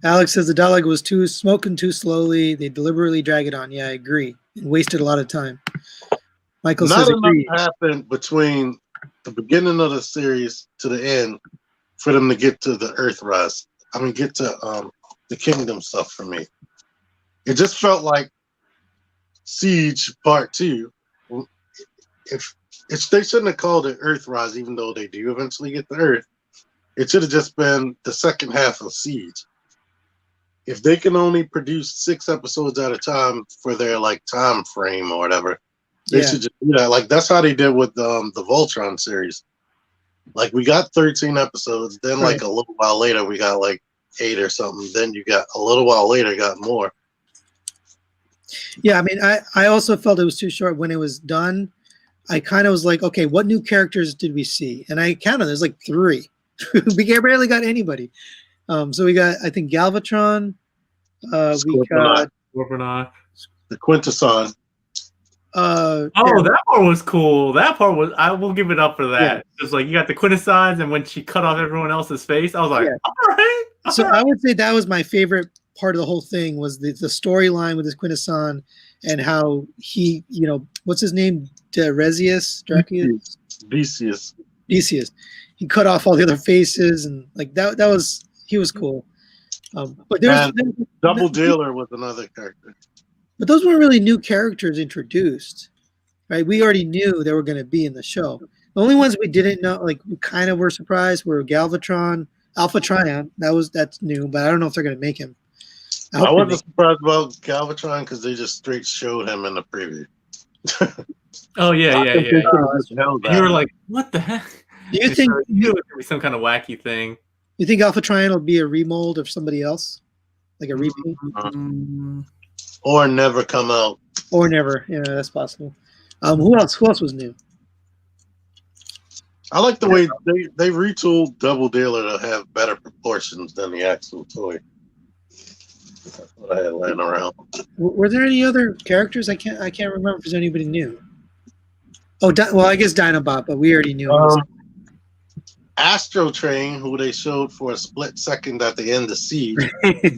A: Alex says the dialogue was smoking too slowly. They deliberately drag it on. Yeah, I agree. And wasted a lot of time. Michael says
C: not
A: agree.
C: enough happened between the beginning of the series to the end for them to get to the Earthrise. I mean, get to the Kingdom stuff for me. It just felt like Siege Part 2. If they shouldn't have called it Earthrise, even though they do eventually get to Earth, it should have just been the second half of Siege. If they can only produce 6 episodes at a time for their like time frame or whatever, they should just do that. Like that's how they did with the Voltron series. Like we got 13 episodes, then like a little while later we got like 8 or something. Then you got a little while later got more.
A: Yeah, I mean, I also felt it was too short when it was done. I kind of was like, okay, what new characters did we see? And I counted, there's like 3. We barely got anybody. So we got, I think, Galvatron. We got
B: Scorponok.
C: The Quintesson.
B: That part was cool. That part was, I will give it up for that. Just like you got the Quintessons, and when she cut off everyone else's face, I was like, all right.
A: So I would say that was my favorite part of the whole thing was the storyline with this Quintesson and how he, what's his name? Dracius? Decius. He cut off all the other faces and like that was, he was cool. But there's
C: Double Dealer was another character.
A: But those weren't really new characters introduced, right? We already knew they were going to be in the show. The only ones we didn't know, like we kind of were surprised, were Galvatron, Alpha Trion. That's new, but I don't know if they're going to make him.
C: I wasn't surprised about Galvatron because they just straight showed him in the preview.
B: Oh yeah. You were like, what the heck?
A: Do you think
B: it was going to be some kind of wacky thing?
A: You think Alpha Trion will be a remold of somebody else, like a repaint?
C: Or never come out.
A: Or never. Yeah, that's possible. Who else was new?
C: I like the way they retooled Double Dealer to have better proportions than the actual toy. That's what I had laying around.
A: Were there any other characters? I can't remember if there's anybody new. Oh, well, I guess Dinobot, but we already knew.
C: Astro Train, who they showed for a split second at the end of Siege.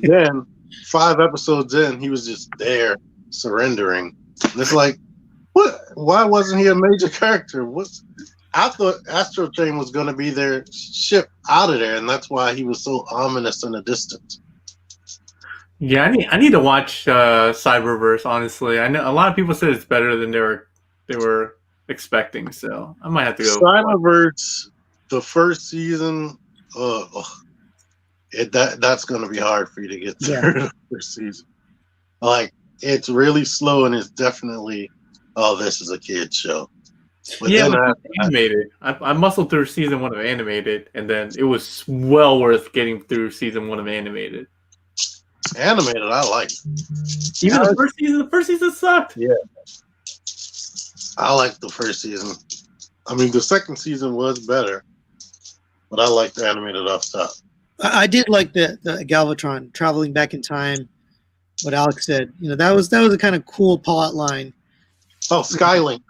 C: Then 5 episodes in, he was just there surrendering. And it's like, what? Why wasn't he a major character? I thought Astro Train was going to be their ship out of there, and that's why he was so ominous in the distance.
B: Yeah, I need to watch Cyberverse. Honestly, I know a lot of people said it's better than they were expecting, so I might have to go.
C: Cyberverse, the first season, that's going to be hard for you to get through the first season. Like, it's really slow, and it's definitely, this is a kid's show. But
B: animated. I muscled through season 1 of animated, and then it was well worth getting through season 1 of animated.
C: Animated, I like.
B: Even the first season. The first season sucked.
C: Yeah, I like the first season. I mean, the second season was better, but I liked the animated off top.
A: I did like the Galvatron traveling back in time. What Alex said, that was a kind of cool plot line.
C: Oh, Skylink.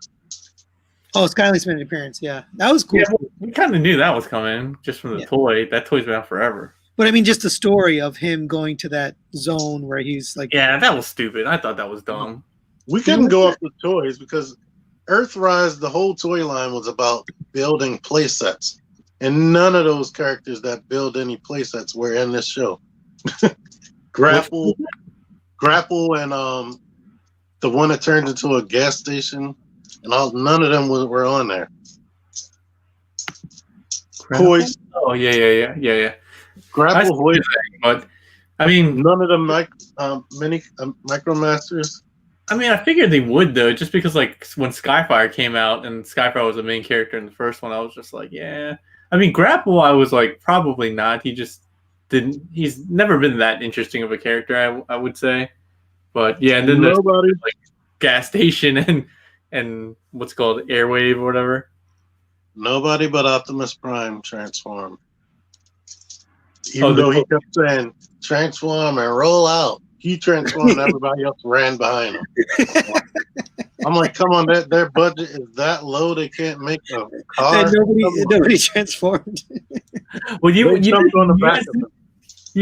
A: Oh, Skylink's made an appearance. Yeah, that was cool.
B: Yeah, we kind of knew that was coming just from the toy. That toy's been out forever.
A: But I mean, just the story of him going to that zone where he's like...
B: Yeah, that was stupid. I thought that was dumb.
C: We couldn't go off the toys because Earthrise, the whole toy line was about building play sets. And none of those characters that build any play sets were in this show. Grapple and the one that turned into a gas station, and none of them were on there. Hoist.
B: Oh, yeah.
C: Grapple, Hoist.
B: But, I mean...
C: None of them Micromasters.
B: I mean, I figured they would, though, just because, like, when Skyfire came out, and Skyfire was the main character in the first one, I was just like, yeah. I mean, Grapple, I was like, probably not. He just didn't... He's never been that interesting of a character, I would say. But, yeah, and then there's, like, Gas Station and what's called Airwave or whatever.
C: Nobody but Optimus Prime transformed. Even though he kept saying, transform and roll out. He transformed and everybody else ran behind him. I'm like, come on, their budget is that low they can't make a car?
A: Nobody transformed.
B: Well, you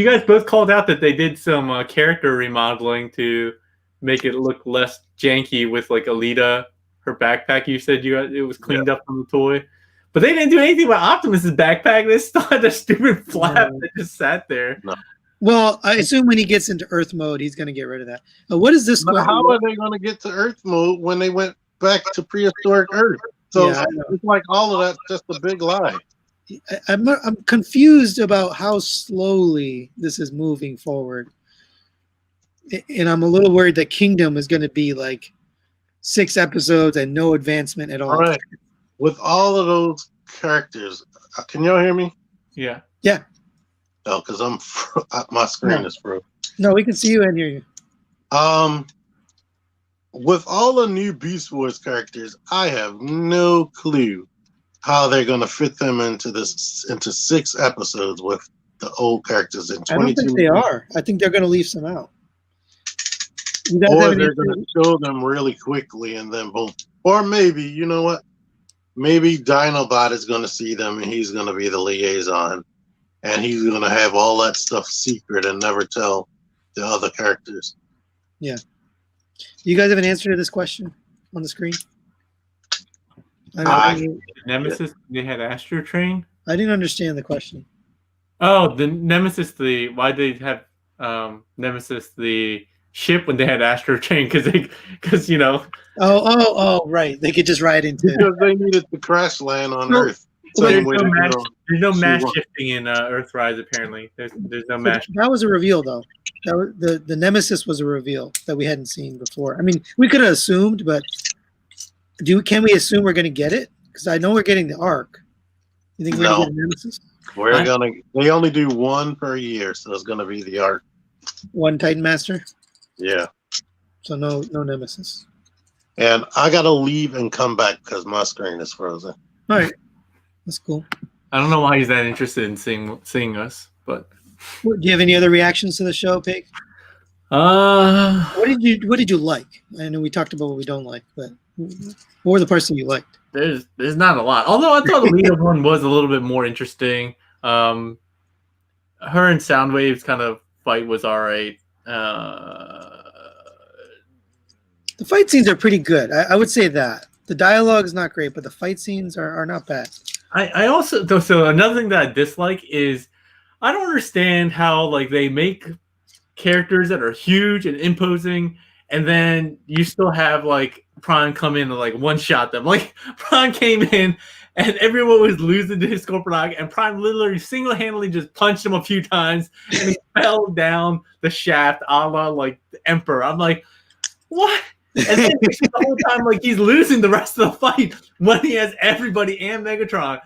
B: guys both called out that they did some character remodeling to make it look less janky with, like, Alita, her backpack. You said it was cleaned up from the toy. But they didn't do anything with Optimus's backpack. They still had a stupid flap that just sat there. No.
A: Well, I assume when he gets into Earth mode, he's going to get rid of that. What is this?
C: How are they going to get to Earth mode when they went back to prehistoric Earth? So it's like all of that's just a big lie.
A: I'm confused about how slowly this is moving forward. And I'm a little worried that Kingdom is going to be like 6 episodes and no advancement at all.
C: All right. With all of those characters, can y'all hear me?
B: Yeah.
A: Yeah.
C: No, because my screen is frozen.
A: No, we can see you and hear you.
C: With all the new Beast Wars characters, I have no clue how they're going to fit them into 6 episodes with the old characters in 22.
A: I don't think they are. I think they're going to leave some out.
C: Or they're going to show them really quickly and then boom. Or maybe, you know what? Maybe Dinobot is going to see them and he's going to be the liaison. And he's going to have all that stuff secret and never tell the other characters.
A: Yeah. You guys have an answer to this question on the screen?
B: Nemesis, they had Astro Train?
A: I didn't understand the question.
B: Oh, the Nemesis, why they have Nemesis, the ship when they had Astro Train? Because you know.
A: Oh, right. They could just ride into it.
C: Because they needed to crash land on Earth. So
B: there's no mass shifting in Earthrise, apparently. There's no mass.
A: That was a reveal, though. That was, the Nemesis was a reveal that we hadn't seen before. I mean, we could have assumed, but can we assume we're going to get it? Because I know we're getting the Ark. You think we're going to get a Nemesis?
C: They only do 1 per year, so it's going to be the Ark.
A: 1 Titan Master?
C: Yeah.
A: So no Nemesis.
C: And I got to leave and come back because my screen is frozen.
A: All right. That's cool.
B: I don't know why he's that interested in seeing us, but.
A: Do you have any other reactions to the show, Pig? What did you like? I know we talked about what we don't like, but what were the parts that you liked?
B: There's not a lot. Although I thought the lead up one was a little bit more interesting. Her and Soundwave's kind of fight was all right.
A: The fight scenes are pretty good. I would say that. The dialogue is not great, but the fight scenes are not bad.
B: I also so another thing that I dislike is I don't understand how like they make characters that are huge and imposing, and then you still have like Prime come in and like one shot them. Like Prime came in and everyone was losing to his Scorponok, and Prime literally single-handedly just punched him a few times and he fell down the shaft a la like the Emperor. I'm like, what? And then the whole time like he's losing the rest of the fight when he has everybody and Megatron.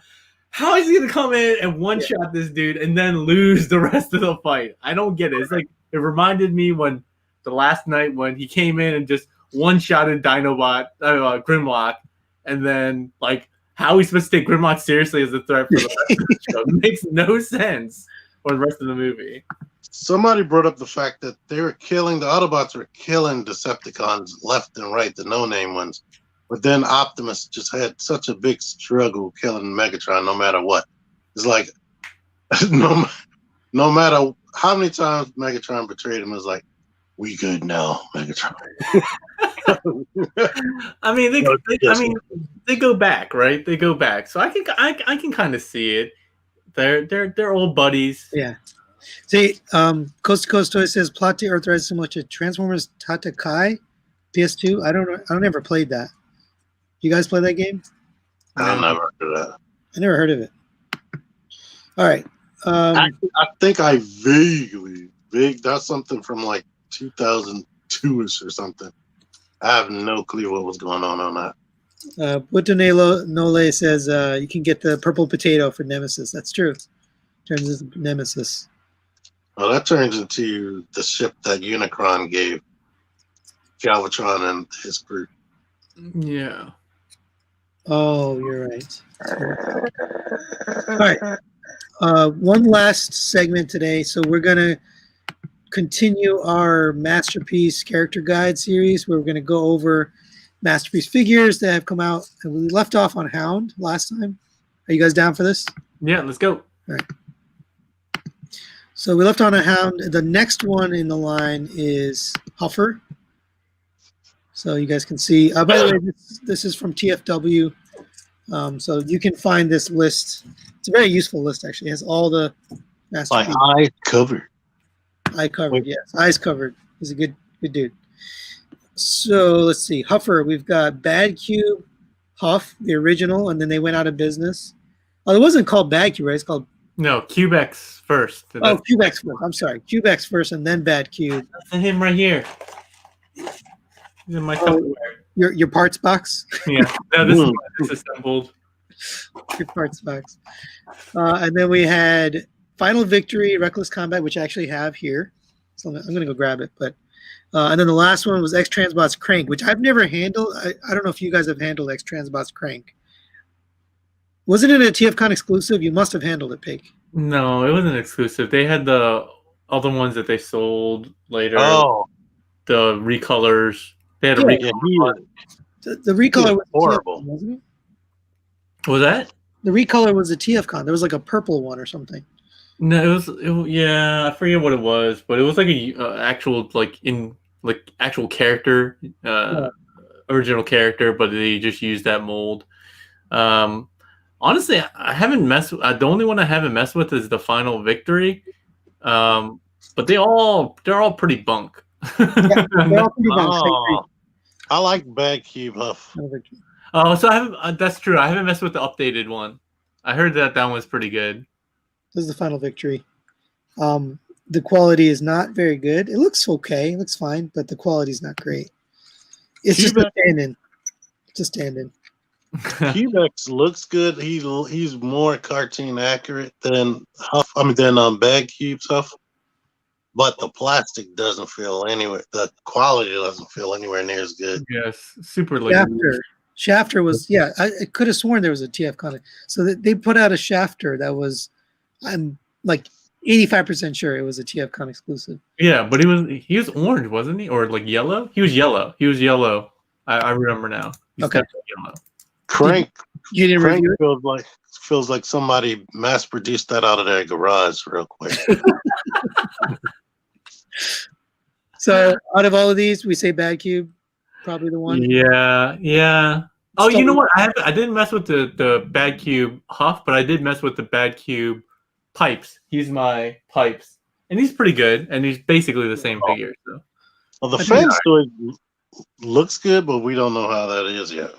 B: How is he gonna come in and one shot this dude and then lose the rest of the fight? I don't get it. It's like it reminded me when the last night when he came in and just one-shotted Dinobot, Grimlock, and then like how are we supposed to take Grimlock seriously as a threat for the rest of the show? It makes no sense for the rest of the movie.
C: Somebody brought up the fact that the Autobots were killing Decepticons left and right, the no-name ones. But then Optimus just had such a big struggle killing Megatron no matter what. It's like, no matter how many times Megatron betrayed him, it's like, we good now, Megatron.
B: I mean, they go back, right? They go back. So I can kind of see it. They're old buddies.
A: Yeah. See, Coast to Coast Toy says plot to Earthrise similar to Transformers Tatakai, PS2. I don't ever played that. You guys play that game?
C: I never heard of that.
A: I never heard of it. All right.
C: Actually, I think I vaguely that's something from like 2002ish or something. I have no clue what was going on that.
A: Butonelo Nole says you can get the purple potato for Nemesis. That's true. Turns into Nemesis.
C: Well, that turns into the ship that Unicron gave Galvatron and his crew.
B: Yeah.
A: Oh, you're right. All right. One last segment today. So we're going to continue our Masterpiece character guide series where we're going to go over Masterpiece figures that have come out. And we left off on Hound last time. Are you guys down for this?
B: Yeah, let's go.
A: All right. So we left on a Hound. The next one in the line is Huffer. So you guys can see. By the way, this is from TFW. So you can find this list. It's a very useful list, actually. It has all the Masterpiece.
C: My eyes covered.
A: Eye covered, yes. Eyes covered. He's a good dude. So let's see. Huffer, we've got Bad Cube, Huff, the original, and then they went out of business. Oh, it wasn't called Bad Cube, right? It's called
B: Cubex first.
A: Oh, Cubex first. I'm sorry. Cubex first and then Bad Cube.
B: That's him right here. He's in my Tupperware.
A: Your parts box?
B: Yeah. No, this is disassembled.
A: Your parts box. And then we had Final Victory, Reckless Combat, which I actually have here. So I'm going to go grab it. But and then the last one was X-Transbot's Crank, which I've never handled. I don't know if you guys have handled X-Transbot's Crank. Wasn't it a TFCon exclusive? You must have handled it, Pig.
B: No, it wasn't exclusive. They had the other ones that they sold later.
C: Oh.
B: The recolors. They had a recolor.
A: The recolor was
C: horrible.
A: TFCon, wasn't it?
B: Was that?
A: The recolor was a TFCon. There was like a purple one or something.
B: No, yeah, I forget what it was, but it was like a actual actual character, original character, but they just used that mold. Honestly, I haven't messed with. The only one I haven't messed with is the Final Victory, but they're all pretty bunk.
A: Yeah, they're all pretty bunk.
C: I like Bad Cube Huff.
B: Oh, so I haven't. That's true. I haven't messed with the updated one. I heard that one was pretty good.
A: This is the Final Victory. The quality is not very good. It looks okay. It looks fine, but the quality is not great. It's just a stand-in. It's a stand-in.
C: Cubex looks good. He's more cartoon accurate than Huff. Than Bad Cube's Huff. But the plastic doesn't feel anywhere. The quality doesn't feel anywhere near as good.
B: Yes, super late.
A: Shafter was, yeah, I could have sworn there was a TF comic. So they put out a Shafter that was, I'm like 85% sure it was a TF con exclusive.
B: Yeah, but he was orange, wasn't he? Or like yellow? He was yellow. He was yellow. I remember now. He's
A: Okay.
B: definitely yellow.
C: Crank.
A: You didn't
C: Crank
A: review it?
C: feels like somebody mass produced that out of their garage real quick.
A: So out of all of these, we say Bad Cube, probably the one.
B: Yeah. Oh, you know what? I didn't mess with the Bad Cube Huff, but I did mess with the Bad Cube Pipes. He's my Pipes, and he's pretty good, and he's basically the same figure. So.
C: Well, the fan story looks good, but we don't know how that is yet.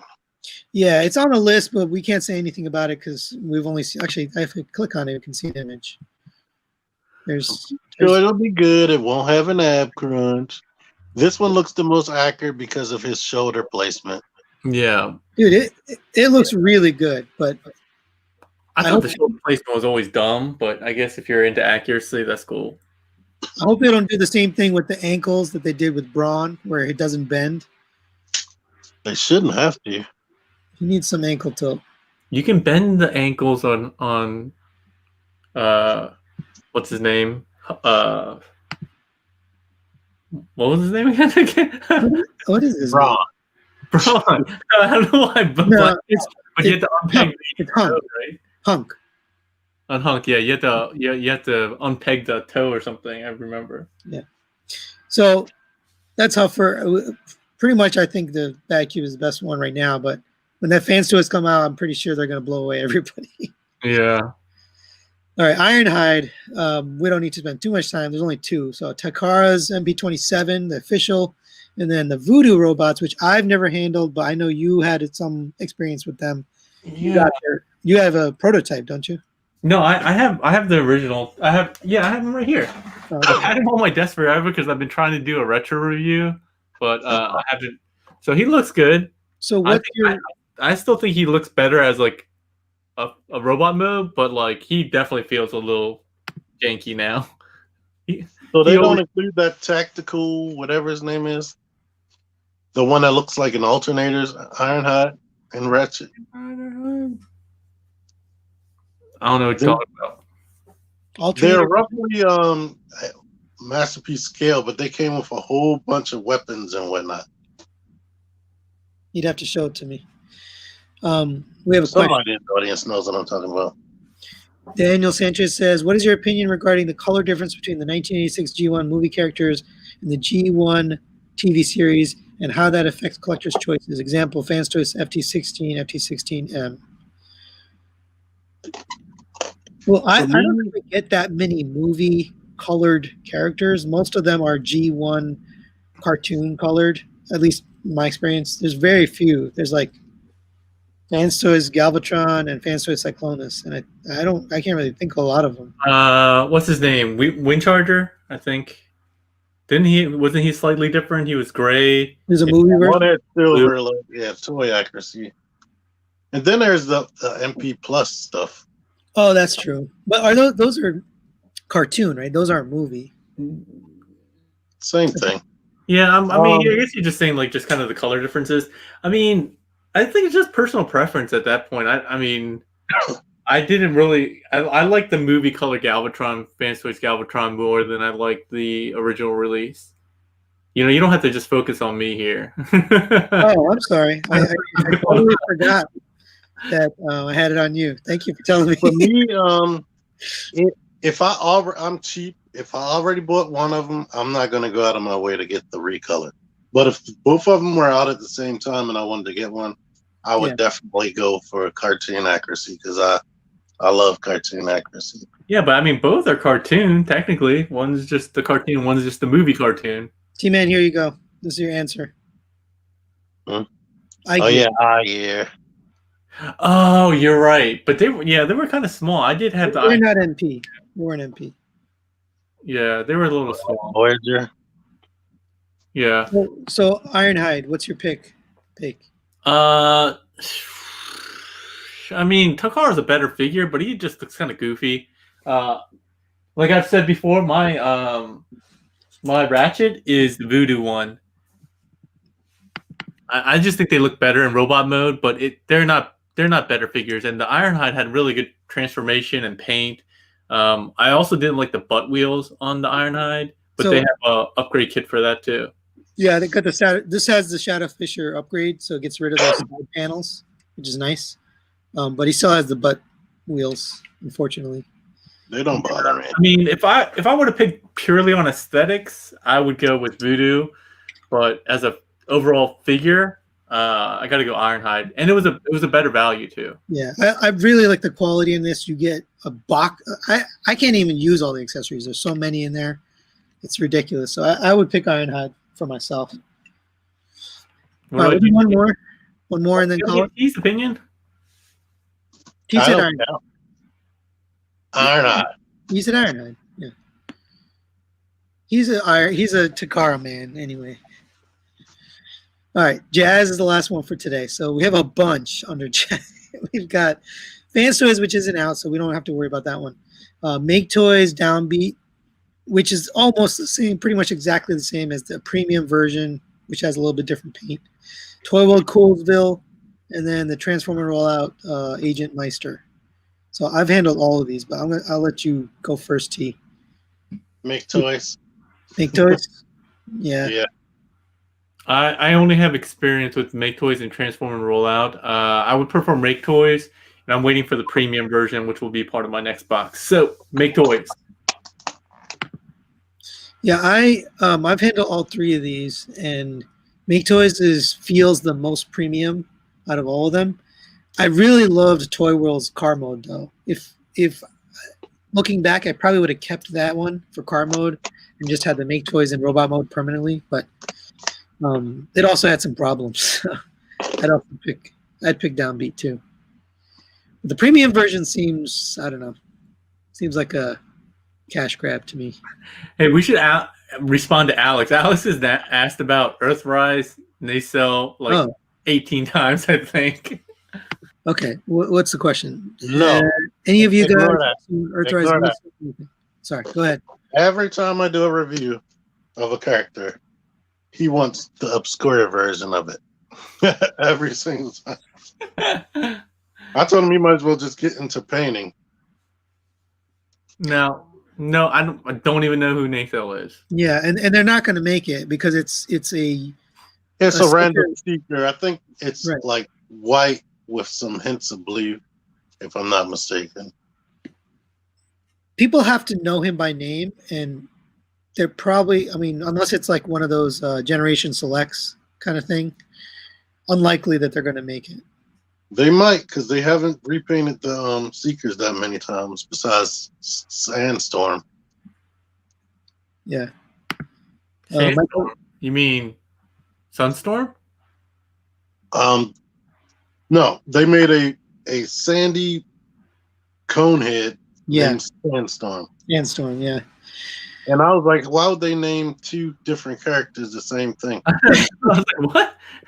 A: Yeah, it's on the list, but we can't say anything about it because we've only seen. Actually, if I click on it, you can see an image. There's
C: it'll be good. It won't have an ab crunch. This one looks the most accurate because of his shoulder placement.
B: Yeah,
A: dude, it looks really good, but
B: I thought the shoulder placement was always dumb, but I guess if you're into accuracy, that's cool.
A: I hope they don't do the same thing with the ankles that they did with Braun, where it doesn't bend.
C: They shouldn't have to.
A: He needs some ankle tilt.
B: You can bend the ankles on what's his name? What was his name again?
A: What is this?
C: Braun.
B: Braun. I don't know why, but you have to unpeg the toe, right?
A: Hunk.
B: Unhunk, yeah. You have to unpeg the toe or something. I remember.
A: Yeah. So that's how pretty much I think the Bad Cube is the best one right now. But when that Fans Toys come out, I'm pretty sure they're going to blow away everybody.
B: Yeah.
A: All right, Ironhide. We don't need to spend too much time. There's only two. So Takara's MP27, the official, and then the Voodoo robots, which I've never handled, but I know you had some experience with them.
B: Yeah.
A: You have a prototype, don't you?
B: No, I have the original. I have them right here.
A: Okay.
B: I had them on my desk forever because I've been trying to do a retro review, but I haven't. So he looks good.
A: So
B: I still think he looks better as like a robot mode, but like he definitely feels a little janky now.
C: So they don't include that tactical, whatever his name is, the one that looks like an alternator's Ironhide and Ratchet.
B: I don't know what you're talking about.
C: They're roughly masterpiece scale, but they came with a whole bunch of weapons and whatnot.
A: You'd have to show it to me. We have a
C: Somebody in the audience knows what I'm talking about.
A: Daniel Sanchez says, what is your opinion regarding the color difference between the 1986 G1 movie characters and the G1 TV series and how that affects collectors' choices? Example, Fans Toys FT16, FT16M. Well, I don't really get that many movie colored characters. Most of them are G1 cartoon colored, at least in my experience. There's very few. There's like Fans Toys Galvatron and Fans Toys Cyclonus, and I can't really think of a lot of them.
B: What's his name? Windcharger, I think. Wasn't he slightly different? He was gray.
A: There's a movie version.
C: One had silver, toy accuracy. And then there's the MP Plus stuff.
A: Oh, that's true. But are those are cartoon, right? Those aren't movie.
C: Same thing.
B: Yeah, I mean, I guess you're just saying like just kind of the color differences. I mean, I think it's just personal preference at that point. I mean, I didn't really. I like the movie color Galvatron, Fans Toys Galvatron more than I like the original release. You know, you don't have to just focus on me here.
A: Oh, I'm sorry. I totally forgot that I had it on you. Thank you for telling me.
C: For me, I'm cheap. If I already bought one of them, I'm not going to go out of my way to get the recolor. But if both of them were out at the same time and I wanted to get one, I would definitely go for cartoon accuracy because I love cartoon accuracy.
B: Yeah, but I mean, both are cartoon, technically. One's just the cartoon, one's just the movie cartoon.
A: T-Man, here you go. This is your answer.
C: Yeah.
B: Oh, you're right. But they were kind of small. I did have
A: They're not MP. They weren't MP.
B: Yeah, they were a little small.
C: Voyager.
B: Yeah.
A: So Ironhide, what's your pick?
B: I mean, Takara's a better figure, but he just looks kind of goofy. Like I've said before, my Ratchet is the Voodoo one. I just think they look better in robot mode, but they're not better figures. And the Ironhide had really good transformation and paint. I also didn't like the butt wheels on the Ironhide, but they have a upgrade kit for that too.
A: Yeah, they got the this has the Shadow Fisher upgrade, so it gets rid of those side panels, which is nice. But he still has the butt wheels, unfortunately.
C: They don't bother me.
B: I mean, if I were to pick purely on aesthetics, I would go with Voodoo. But as a overall figure, I got to go Ironhide, and it was a better value too.
A: Yeah, I really like the quality in this. You get a box. I can't even use all the accessories. There's so many in there, it's ridiculous. So I would pick Ironhide for myself. All right, we'll do one more, and then call it.
B: His opinion.
A: He said Ironhide.
C: Ironhide.
A: He said Ironhide. Yeah. He's a Takara man anyway. All right, Jazz is the last one for today. So we have a bunch under Jazz. We've got Fans Toys, which isn't out, so we don't have to worry about that one. Make Toys Downbeat, which is almost the same, pretty much exactly the same as the premium version, which has a little bit different paint. Toy World Coolsville, and then the Transformer Rollout Agent Meister. So I've handled all of these, but I'll let you go first, T.
C: Make Toys.
A: Make Toys? Yeah.
C: Yeah.
B: I only have experience with Make Toys and Transform and Rollout. I would prefer Make Toys, and I'm waiting for the premium version, which will be part of my next box. So, Make Toys.
A: Yeah, I've handled all three of these, and Make Toys feels the most premium out of all of them. I really loved Toy World's car mode, though. If looking back, I probably would have kept that one for car mode and just had the Make Toys in robot mode permanently, but it also had some problems. I'd pick Downbeat too. The premium version seems like a cash grab to me.
B: Hey, we should respond to Alex. Alex is asked about Earthrise, and they sell 18 times, I think.
A: Okay, what's the question?
C: No.
A: Any of you guys?
C: Earthrise?
A: Sorry, go ahead.
C: Every time I do a review of a character, he wants the obscure version of it. Every single time. I told him he might as well just get into painting.
B: No, I don't even know who Nathan is.
A: Yeah, and they're not going to make it because it's a
C: random sticker. I think it's like white with some hints of blue, if I'm not mistaken.
A: People have to know him by name, and they're probably, unless it's like one of those Generation Selects kind of thing, unlikely that they're going to make it.
C: They might, because they haven't repainted the Seekers that many times besides Sandstorm.
A: Yeah.
B: Sandstorm? You mean Sunstorm?
C: No, they made a sandy conehead named Sandstorm.
A: Sandstorm, yeah.
C: And I was like, why would they name two different characters the same thing?
B: I was like,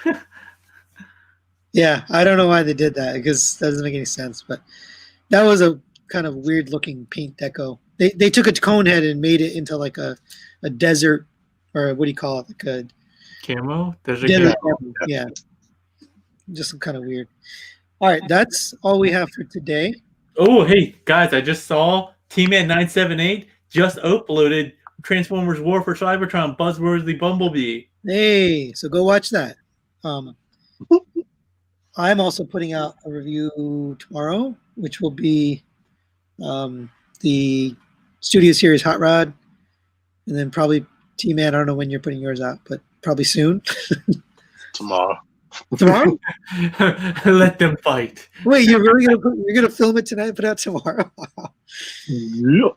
B: what?
A: Yeah, I don't know why they did that because that doesn't make any sense. But that was a kind of weird looking paint deco. They took a cone head and made it into like a desert, or what do you call it? Like a
B: camo? Desert
A: camo. Yeah. Just kind of weird. All right, that's all we have for today.
B: Oh, hey, guys, I just saw T-Man978 just uploaded Transformers War for Cybertron Buzzworthy Bumblebee.
A: Hey, so go watch that. I'm also putting out a review tomorrow, which will be the Studio Series Hot Rod, and then probably T-Man. I don't know when you're putting yours out, but probably soon.
C: Tomorrow.
A: Tomorrow?
B: Let them fight.
A: Wait, you're gonna film it tonight and put it out tomorrow?
C: Yep.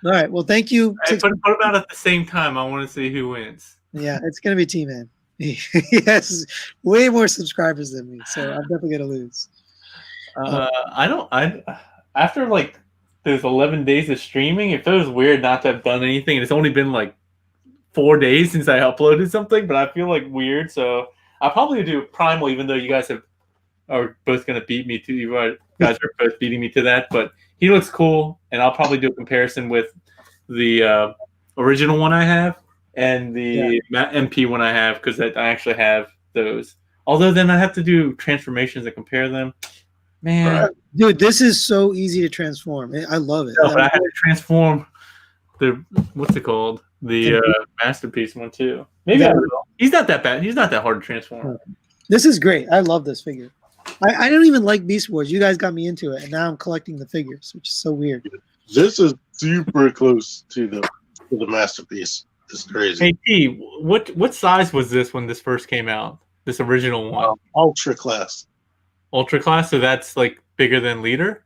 A: All right. Well, thank you.
B: Put them out at the same time. I want to see who wins.
A: Yeah, it's gonna be T-Man. He has way more subscribers than me, so I'm definitely gonna lose.
B: After like those 11 days of streaming, it feels weird not to have done anything. And it's only been like 4 days since I uploaded something, but I feel like weird. So I'll probably do Primal, even though you guys are both gonna beat me to. You guys are both beating me to that, but he looks cool, and I'll probably do a comparison with the original one I have and the MP one I have, because I actually have those. Although then I have to do transformations and compare them. Man,
A: Dude, this is so easy to transform. I love it.
B: no, but I had to transform the what's it called? The masterpiece one too. Maybe I will. He's not that bad. He's not that hard to transform.
A: This is great. I love this figure. I don't even like Beast Wars. You guys got me into it, and now I'm collecting the figures, which is so weird.
C: This is super close to the masterpiece. It's crazy.
B: Hey T, what size was this when this first came out? This original one,
C: Ultra class.
B: Ultra class. So that's like bigger than Leader.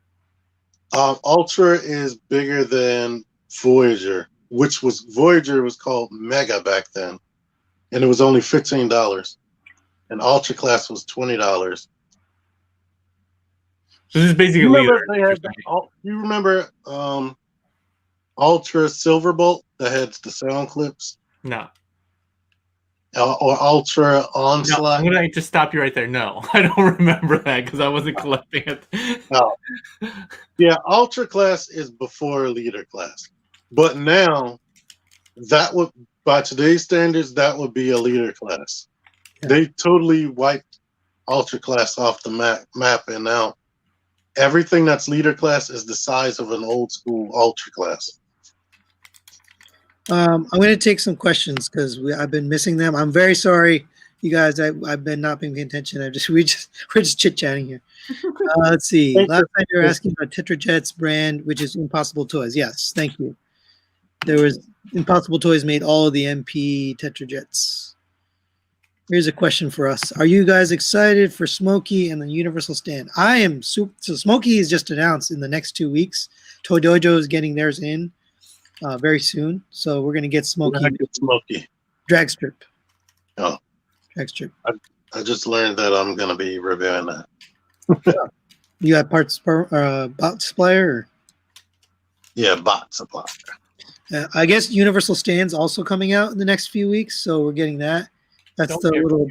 C: Ultra is bigger than Voyager, Voyager was called Mega back then, and it was only $15, and Ultra class was $20.
B: So this is basically Leader.
C: You remember Ultra Silverbolt that had the sound clips?
B: No.
C: Or Ultra Onslaught?
B: No, I'm gonna just stop you right there. No, I don't remember that because I wasn't collecting it.
C: No. Yeah, Ultra class is before Leader class, but now that would, by today's standards, that would be a Leader class. Yeah. They totally wiped Ultra class off the map, and now everything that's Leader class is the size of an old school Ultra class.
A: I'm going to take some questions because I've been missing them. I'm very sorry, you guys. I've been not paying attention. We're just chit chatting here. Let's see. Last time you were asking about Tetrajet's brand, which is Impossible Toys. Yes, thank you. There was Impossible Toys made all of the MP Tetrajets. Here's a question for us: are you guys excited for Smokey and the Universal stand? I am. So Smokey is just announced in the next 2 weeks. Toy Dojo is getting theirs in very soon, so we're gonna get Smokey. Drag strip.
C: Oh,
A: drag strip.
C: I just learned that I'm gonna be reviewing that.
A: You got parts bot supplier? Or?
C: Yeah, bot supplier.
A: I guess Universal Stand's also coming out in the next few weeks, so we're getting that. That's the little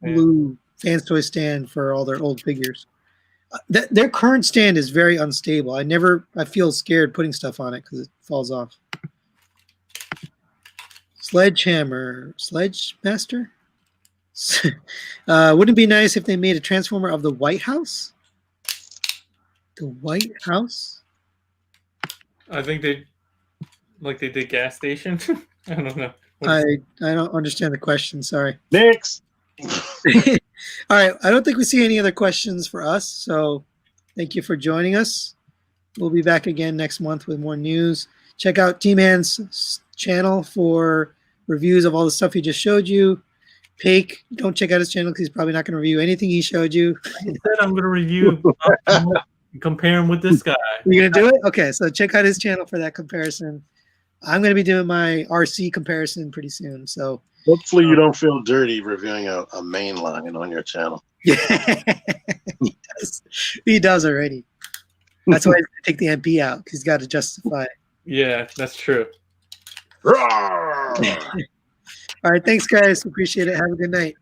A: blue Fans Toy stand for all their old figures. Their current stand is very unstable. I feel scared putting stuff on it because it falls off. Sledgemaster. Wouldn't it be nice if they made a Transformer of the White House? The White House?
B: I think they did gas station. I don't know.
A: I don't understand the question. Sorry.
C: Next.
A: All right. I don't think we see any other questions for us. So thank you for joining us. We'll be back again next month with more news. Check out T-Man's channel for reviews of all the stuff he just showed you. Pake, don't check out his channel because he's probably not going to review anything he showed you.
B: Instead, I'm going to review compare him with this guy.
A: You're going to do it? Okay. So check out his channel for that comparison. I'm going to be doing my RC comparison pretty soon. So
C: hopefully you don't feel dirty reviewing a main line on your channel.
A: Yeah, he does already. That's why he's going to take the MP out because he's got to justify it.
B: Yeah, that's true.
A: All right. Thanks, guys. Appreciate it. Have a good night.